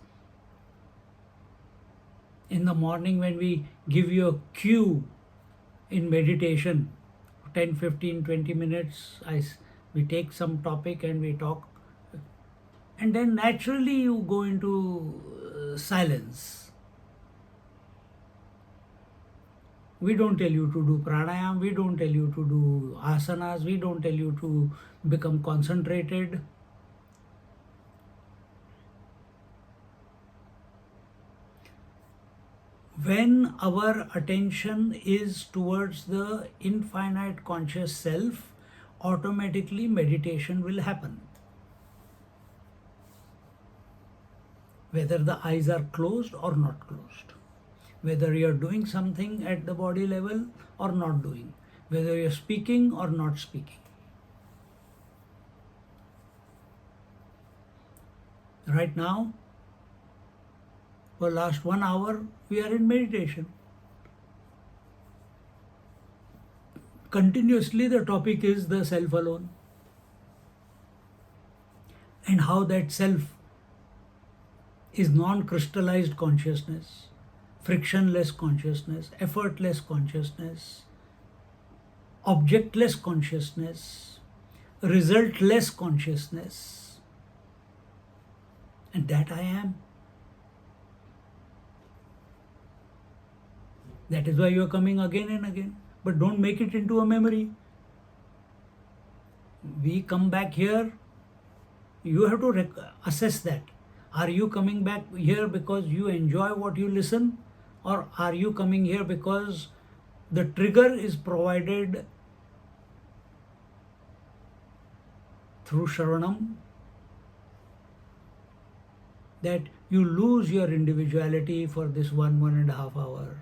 In the morning when we give you a cue in meditation, 10, 15, 20 minutes, we take some topic and we talk. And then naturally you go into silence. We don't tell you to do pranayam, we don't tell you to do asanas, we don't tell you to become concentrated. When our attention is towards the infinite conscious self, automatically meditation will happen. whether the eyes are closed or not closed, whether you are doing something at the body level or not doing, whether you are speaking or not speaking. Right now, for last 1 hour, we are in meditation. Continuously the topic is the self alone, and how that self is non-crystallized consciousness, frictionless consciousness, effortless consciousness, objectless consciousness, resultless consciousness, and that I am. That is why you are coming again and again. But don't make it into a memory. We come back here, you have to assess that. Are you coming back here because you enjoy what you listen, or are you coming here because the trigger is provided through Shravanam, that you lose your individuality for this 1.5 hour?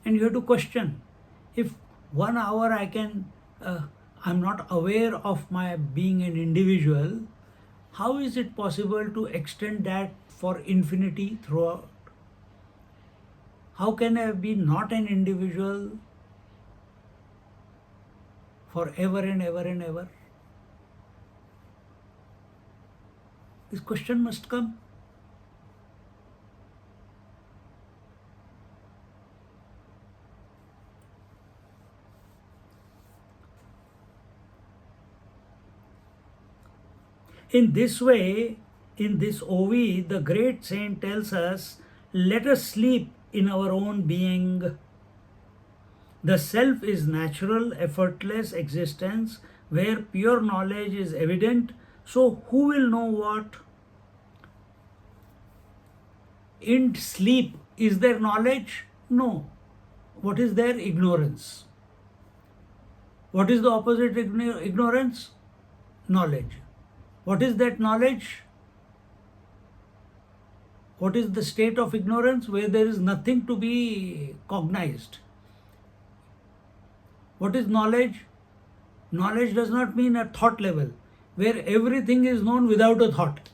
And you have to question, if 1 hour I'm not aware of my being an individual, how is it possible to extend that for infinity throughout? How can I be not an individual forever and ever and ever? This question must come. In this way, in this OV, the great saint tells us, let us sleep in our own being. The self is natural, effortless existence where pure knowledge is evident. So who will know what? In sleep, is there knowledge? No. What is there? Ignorance. What is the opposite ignorance? Knowledge. What is that knowledge? What is the state of ignorance? Where there is nothing to be cognized. What is knowledge? Knowledge does not mean at thought level, where everything is known without a thought.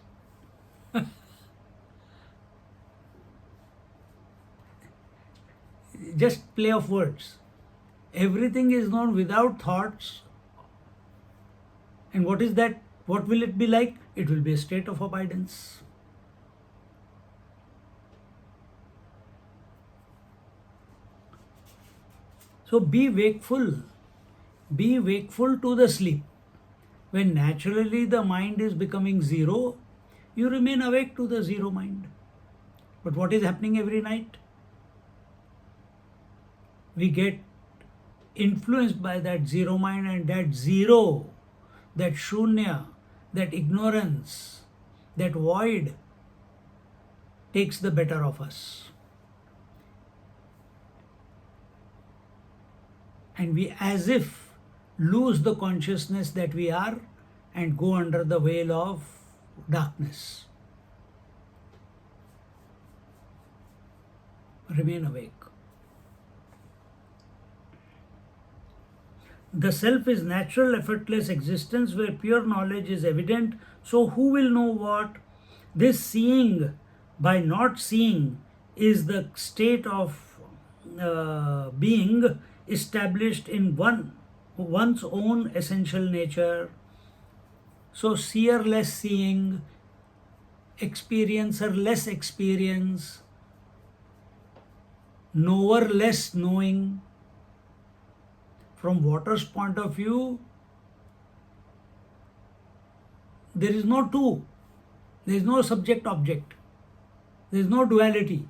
Just play of words. Everything is known without thoughts. And what is that? What will it be like? It will be a state of abidance. So be wakeful. Be wakeful to the sleep. When naturally the mind is becoming zero, you remain awake to the zero mind. But what is happening every night? We get influenced by that zero mind, and that zero, that shunya, that ignorance, that void takes the better of us. And we as if lose the consciousness that we are and go under the veil of darkness. Remain awake. The self is natural, effortless existence where pure knowledge is evident. So who will know what? This seeing by not seeing is the state of being established in one's own essential nature. So seer-less seeing, experiencer-less experience, knower-less knowing. From water's point of view, there is no two. There is no subject-object. There is no duality.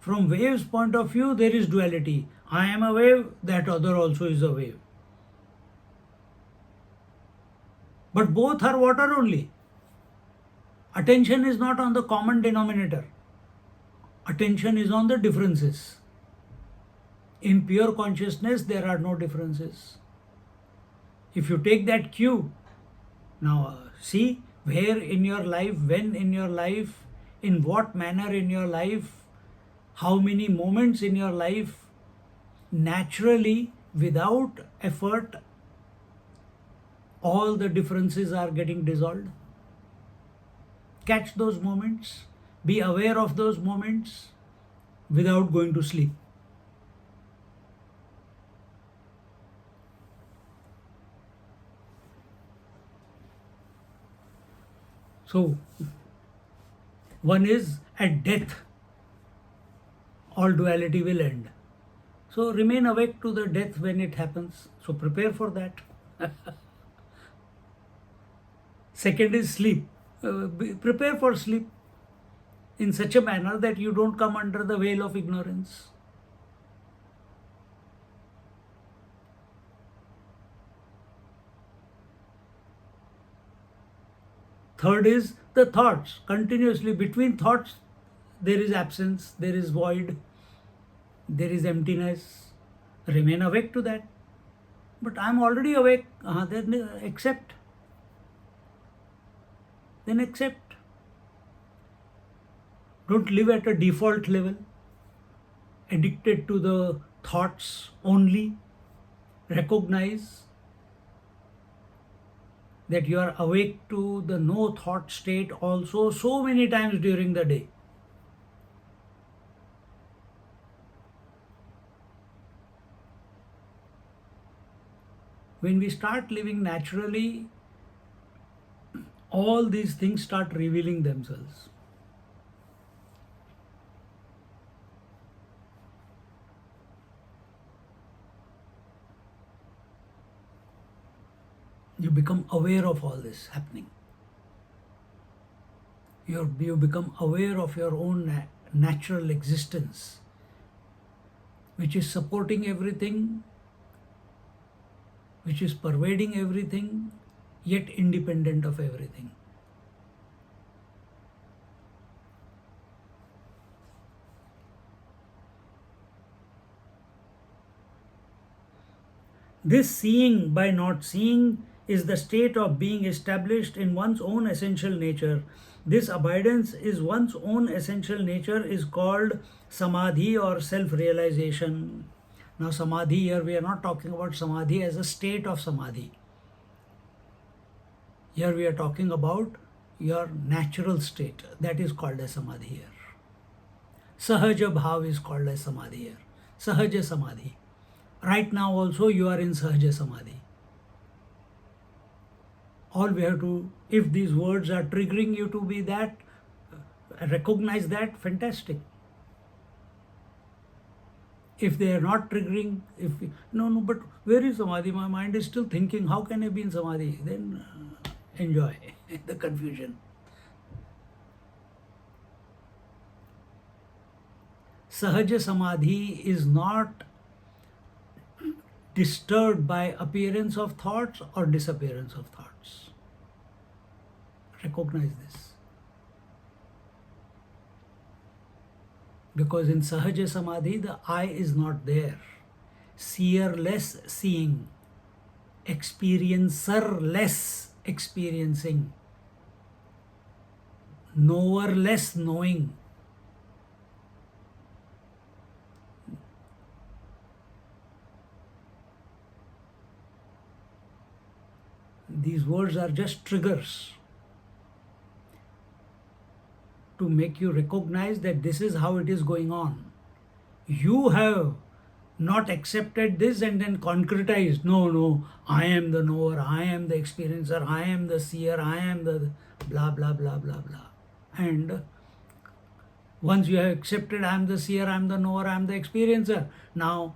From wave's point of view, there is duality. I am a wave, that other also is a wave. But both are water only. Attention is not on the common denominator. Attention is on the differences. In pure consciousness, there are no differences. If you take that cue, now see where in your life, when in your life, in what manner in your life, how many moments in your life, naturally, without effort, all the differences are getting dissolved. Catch those moments, be aware of those moments without going to sleep. So, one is at death, all duality will end. So, remain awake to the death when it happens. So, prepare for that. Second is sleep. Prepare for sleep in such a manner that you don't come under the veil of ignorance. Third is the thoughts. Continuously between thoughts, there is absence, there is void, there is emptiness. Remain awake to that. But I'm already awake. Then accept. Then accept. Don't live at a default level, addicted to the thoughts only. Recognize that you are awake to the no thought state also so many times during the day. When we start living naturally, all these things start revealing themselves. You become aware of all this happening. You become aware of your own natural existence, which is supporting everything, which is pervading everything, yet independent of everything. This seeing by not seeing is the state of being established in one's own essential nature. This abidance is one's own essential nature is called samadhi or self-realization. Now samadhi here, we are not talking about samadhi as a state of samadhi. Here we are talking about your natural state. That is called as samadhi here. Sahaja bhav is called as samadhi here. Sahaja samadhi. Right now also you are in sahaja samadhi. All we have to, if these words are triggering you to be that, recognize that, fantastic. If they are not triggering, but where is samadhi? My mind is still thinking, how can I be in samadhi? Then enjoy the confusion. Sahaja samadhi is not disturbed by appearance of thoughts or disappearance of thoughts. Recognize this. Because in Sahaja Samadhi, the I is not there. Seer-less seeing. Experiencer-less experiencing. Knower-less knowing. These words are just triggers to make you recognize that this is how it is going on. You have not accepted this and then concretized. No, I am the knower, I am the experiencer, I am the seer, I am the blah, blah, blah, blah, blah. And once you have accepted, I am the seer, I am the knower, I am the experiencer. Now,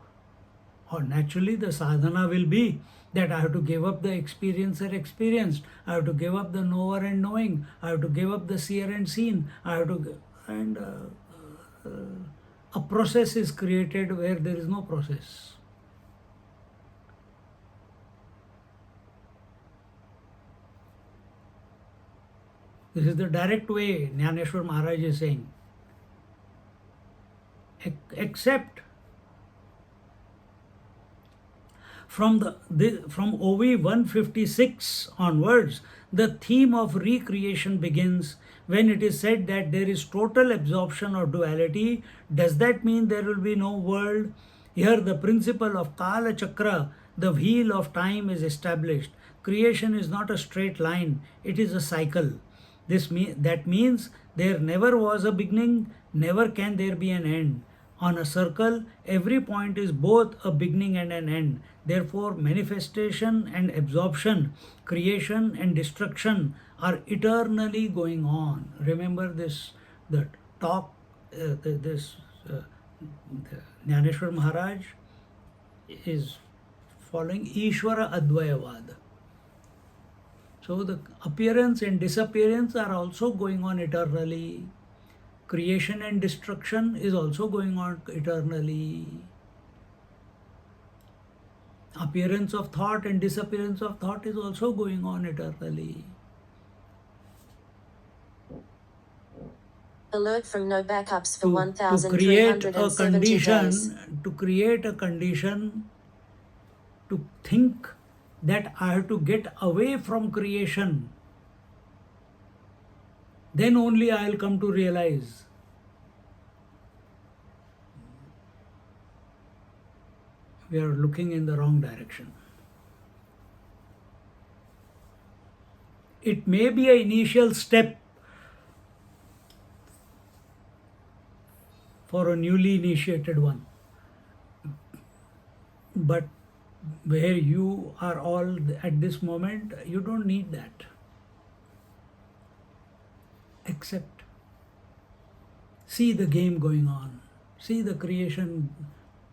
naturally the sadhana will be that I have to give up the experiencer experienced, I have to give up the knower and knowing, I have to give up the seer and seen, I have to, and a process is created where there is no process. This is the direct way Jnaneshwar Maharaj is saying. Accept. From OV 156 onwards, the theme of recreation begins when it is said that there is total absorption or duality. Does that mean there will be no world? Here, the principle of Kala Chakra, the wheel of time, is established. Creation is not a straight line, it is a cycle. That means there never was a beginning, never can there be an end. On a circle, every point is both a beginning and an end. Therefore, manifestation and absorption, creation and destruction are eternally going on. Remember this, the talk, this Jnaneshwar Maharaj is following Ishvara Advayavad. So the appearance and disappearance are also going on eternally. Creation and destruction is also going on eternally. Appearance of thought and disappearance of thought is also going on eternally. Alert from no backups for 1307 days. To create a condition to think that I have to get away from creation, then only I will come to realize we are looking in the wrong direction. It may be an initial step for a newly initiated one, but where you are all at this moment, you don't need that. Accept. See the game going on. See the creation,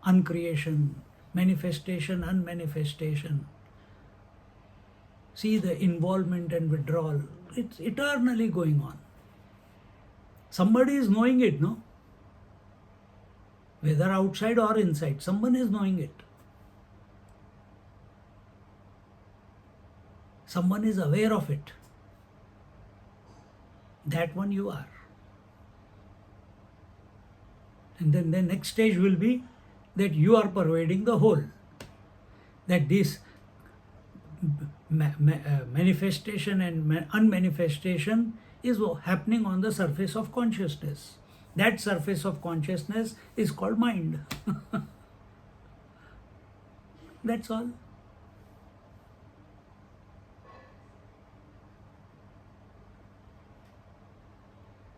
uncreation, manifestation, unmanifestation. See the involvement and withdrawal. It's eternally going on. Somebody is knowing it, no? Whether outside or inside, someone is knowing it. Someone is aware of it. That one you are. And then the next stage will be that you are pervading the whole. That this manifestation and unmanifestation is happening on the surface of consciousness. That surface of consciousness is called mind. That's all.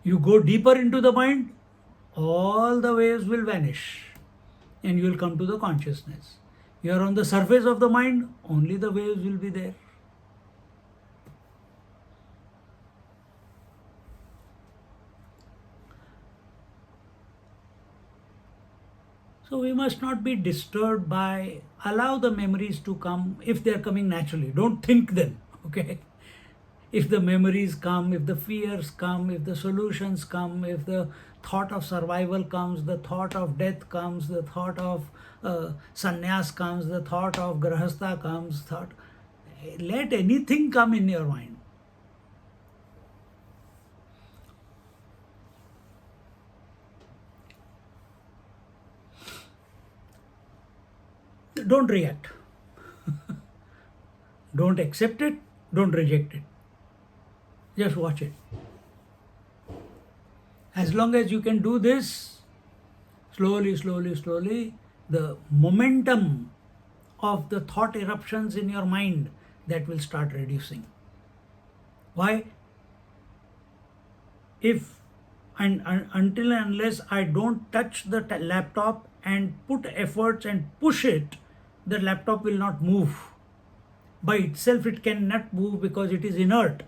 You go deeper into the mind, all the waves will vanish and you will come to the consciousness. You are on the surface of the mind, only the waves will be there. So we must not be disturbed by, allow the memories to come if they are coming naturally. Don't think them, okay? If the memories come, if the fears come, if the solutions come, if the thought of survival comes, the thought of death comes, the thought of sannyas comes, the thought of grahastha comes, let anything come in your mind. Don't react. Don't accept it, don't reject it. Just watch it. As long as you can do this, slowly, the momentum of the thought eruptions in your mind, that will start reducing. Why? Until and unless I don't touch the laptop and put efforts and push it, the laptop will not move. By itself it cannot move because it is inert.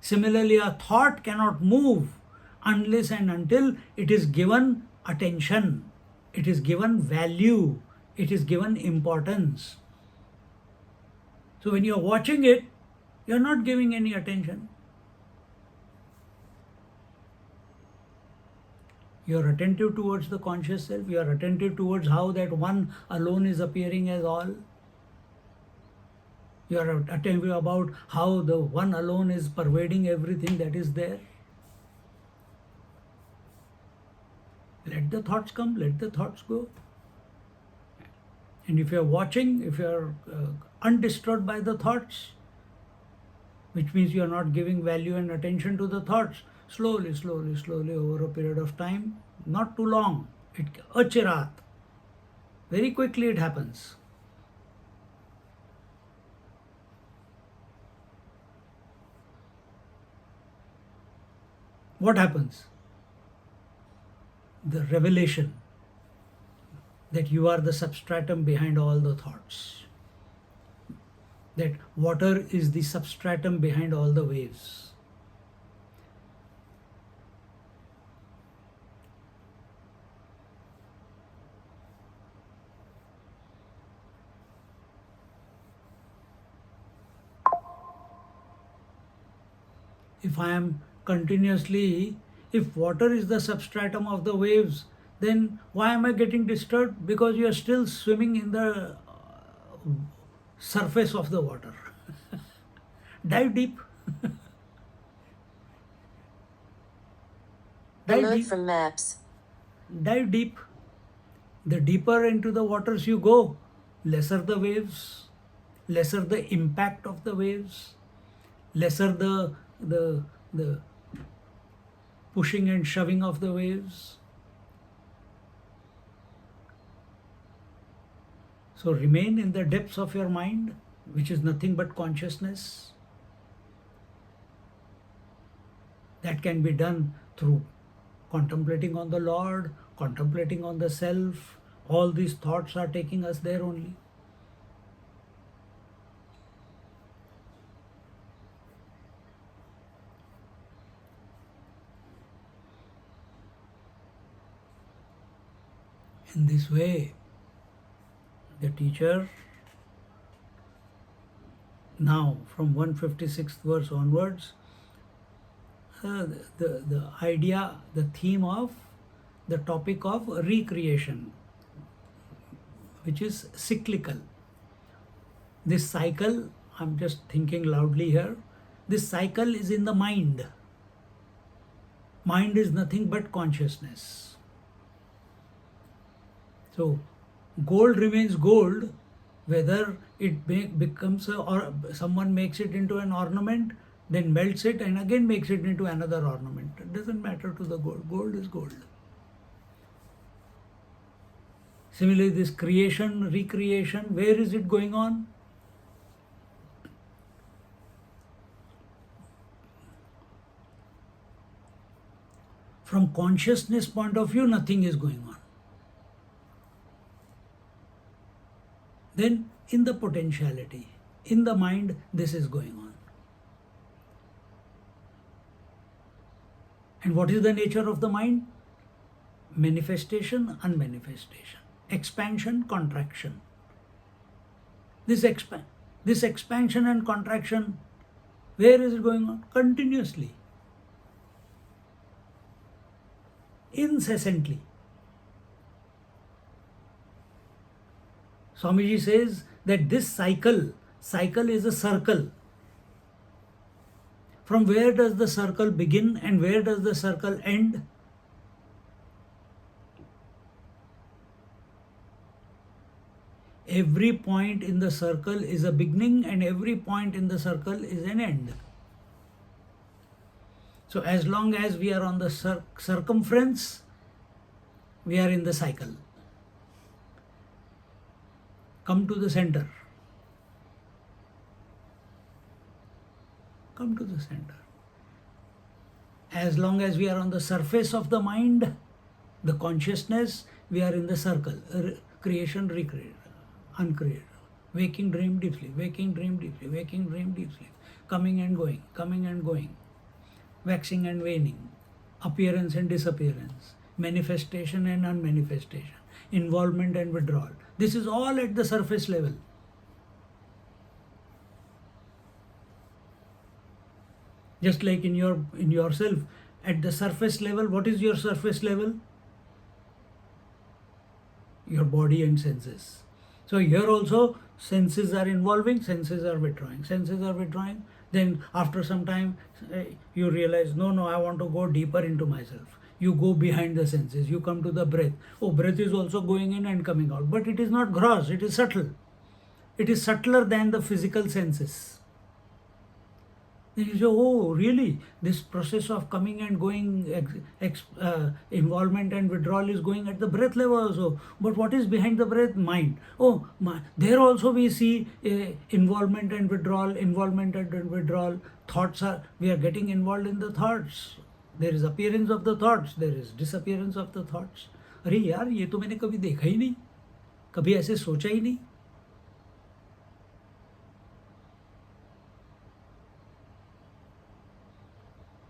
Similarly, a thought cannot move unless and until it is given attention, it is given value, it is given importance. So when you are watching it, you are not giving any attention. You are attentive towards the conscious self, you are attentive towards how that one alone is appearing as all. You are attentive about how the one alone is pervading everything that is there. Let the thoughts come, let the thoughts go. And if you're watching, if you're undisturbed by the thoughts, which means you're not giving value and attention to the thoughts, slowly, slowly, slowly over a period of time, not too long, achirat, very quickly it happens. What happens? The revelation that you are the substratum behind all the thoughts. That water is the substratum behind all the waves. If I am continuously, if water is the substratum of the waves, then why am I getting disturbed? Because you are still swimming in the surface of the water. Dive deep. Dive Alert deep. from maps. Dive deep. The deeper into the waters you go, lesser the waves, lesser the impact of the waves, lesser the pushing and shoving of the waves. So remain in the depths of your mind, which is nothing but consciousness. That can be done through contemplating on the Lord, contemplating on the self. All these thoughts are taking us there only. In this way, the teacher, now from 156th verse onwards, the idea, the theme of the topic of recreation, which is cyclical. This cycle, I'm just thinking loudly here, this cycle is in the mind. Mind is nothing but consciousness. So gold remains gold, whether it becomes or someone makes it into an ornament, then melts it and again makes it into another ornament. It doesn't matter to the gold. Gold is gold. Similarly, this creation, recreation, where is it going on? From consciousness point of view, nothing is going on. Then in the potentiality, in the mind, this is going on. And what is the nature of the mind? Manifestation, unmanifestation, expansion, contraction. This expansion and contraction, where is it going on? Continuously, incessantly. Swamiji says that this cycle is a circle. From where does the circle begin and where does the circle end? Every point in the circle is a beginning and every point in the circle is an end. So as long as we are on the circumference, we are in the cycle. Come to the center. Come to the center. As long as we are on the surface of the mind, the consciousness, we are in the circle. Creation, recreation, uncreated. Waking, dream, deep sleep. Waking, dream, deep sleep. Waking, dream, deep sleep. Coming and going. Coming and going. Waxing and waning. Appearance and disappearance. Manifestation and unmanifestation. Involvement and withdrawal. This is all at the surface level. Just like in yourself, at the surface level, what is your surface level? Your body and senses. So here also, senses are involving, senses are withdrawing, senses are withdrawing. Then after some time, you realize, no, I want to go deeper into myself. You go behind the senses, you come to the breath. Oh, breath is also going in and coming out, but it is not gross, it is subtle. It is subtler than the physical senses. Then you say, oh, really? This process of coming and going, involvement and withdrawal is going at the breath level also. But what is behind the breath? Mind. Oh, there also we see involvement and withdrawal, involvement and withdrawal. Thoughts are, we are getting involved in the thoughts. There is appearance of the thoughts, there is disappearance of the thoughts. अरे यार, ये तो मैंने कभी देखा ही नहीं, कभी ऐसे सोचा ही नहीं.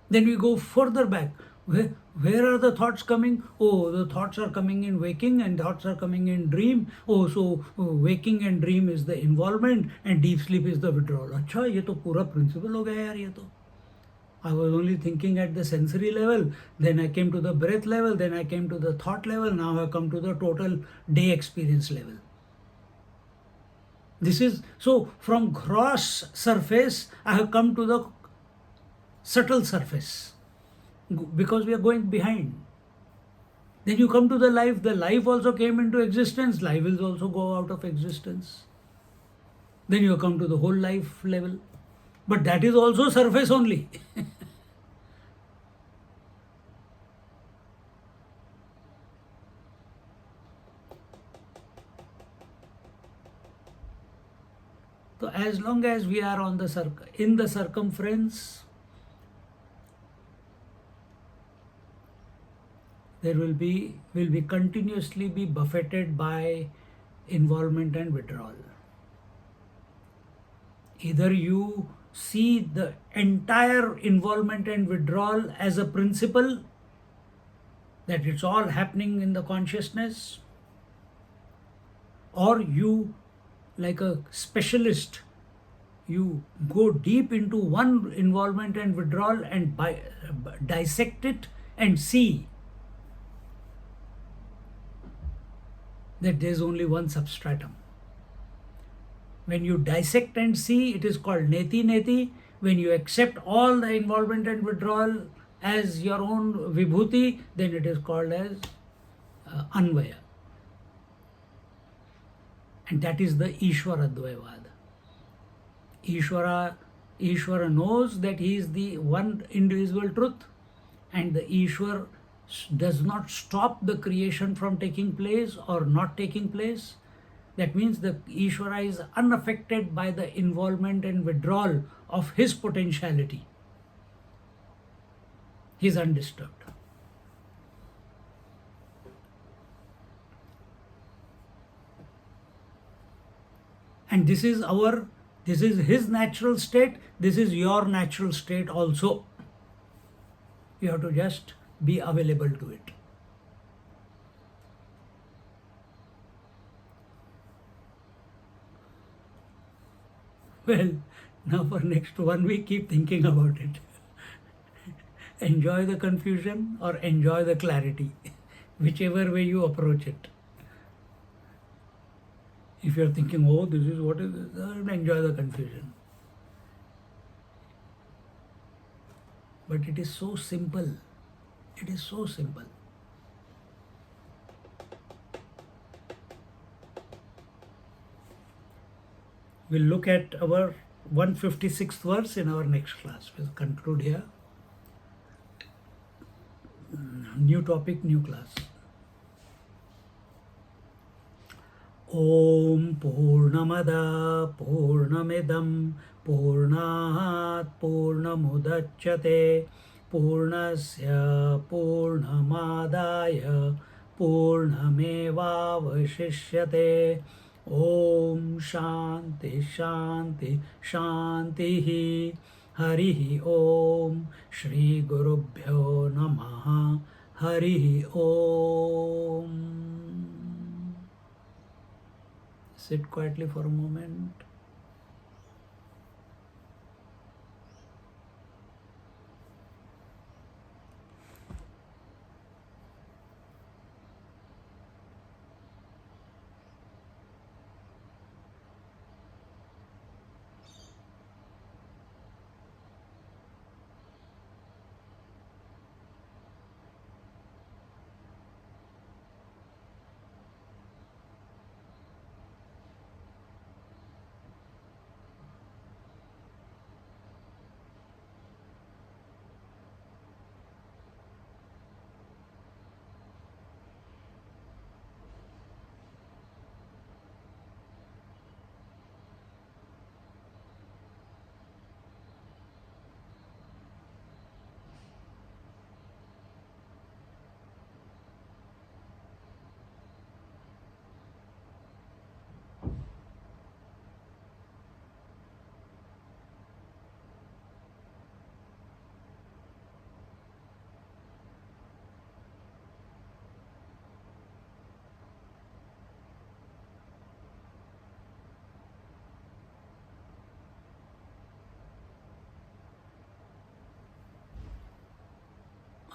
Then we go further back. Where are the thoughts coming? Oh, the thoughts are coming in waking and thoughts are coming in dream. Oh, so waking and dream is the involvement and deep sleep is the withdrawal. अच्छा, ये तो पूरा principle हो गया यार ये तो. I was only thinking at the sensory level, then I came to the breath level, then I came to the thought level, now I come to the total day experience level. This is, so from gross surface, I have come to the subtle surface because we are going behind. Then you come to the life also came into existence, life will also go out of existence. Then you come to the whole life level, but that is also surface only. So as long as we are on the in the circumference, there will be continuously be buffeted by involvement and withdrawal. Either you see the entire involvement and withdrawal as a principle, that it's all happening in the consciousness, or you, like a specialist, you go deep into one involvement and withdrawal and dissect it and see that there is only one substratum. When you dissect and see, it is called neti neti. When you accept all the involvement and withdrawal as your own vibhuti, then it is called as anvaya. And that is the Ishvara Dvaivada. Ishvara knows that he is the one indivisible truth, and the Ishvara does not stop the creation from taking place or not taking place. That means the Ishvara is unaffected by the involvement and withdrawal of his potentiality. He is undisturbed. And this is his natural state, this is your natural state also. You have to just be available to it. Well, now for next 1 week, keep thinking about it. Enjoy the confusion or enjoy the clarity, whichever way you approach it. If you're thinking, oh, this is what is this, enjoy the confusion. But it is so simple. It is so simple. We'll look at our 156th verse in our next class. We'll conclude here. New topic, new class. Om Purnamada Purnamidam Purnat Purnamudachyate Purnasya Purnamadaya Purnamevavashishyate. Om Shanti Shanti Shanti. Harihi Om. Shri Gurubhyo Namaha. Harihi Om. Sit quietly for a moment.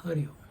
Hari Om.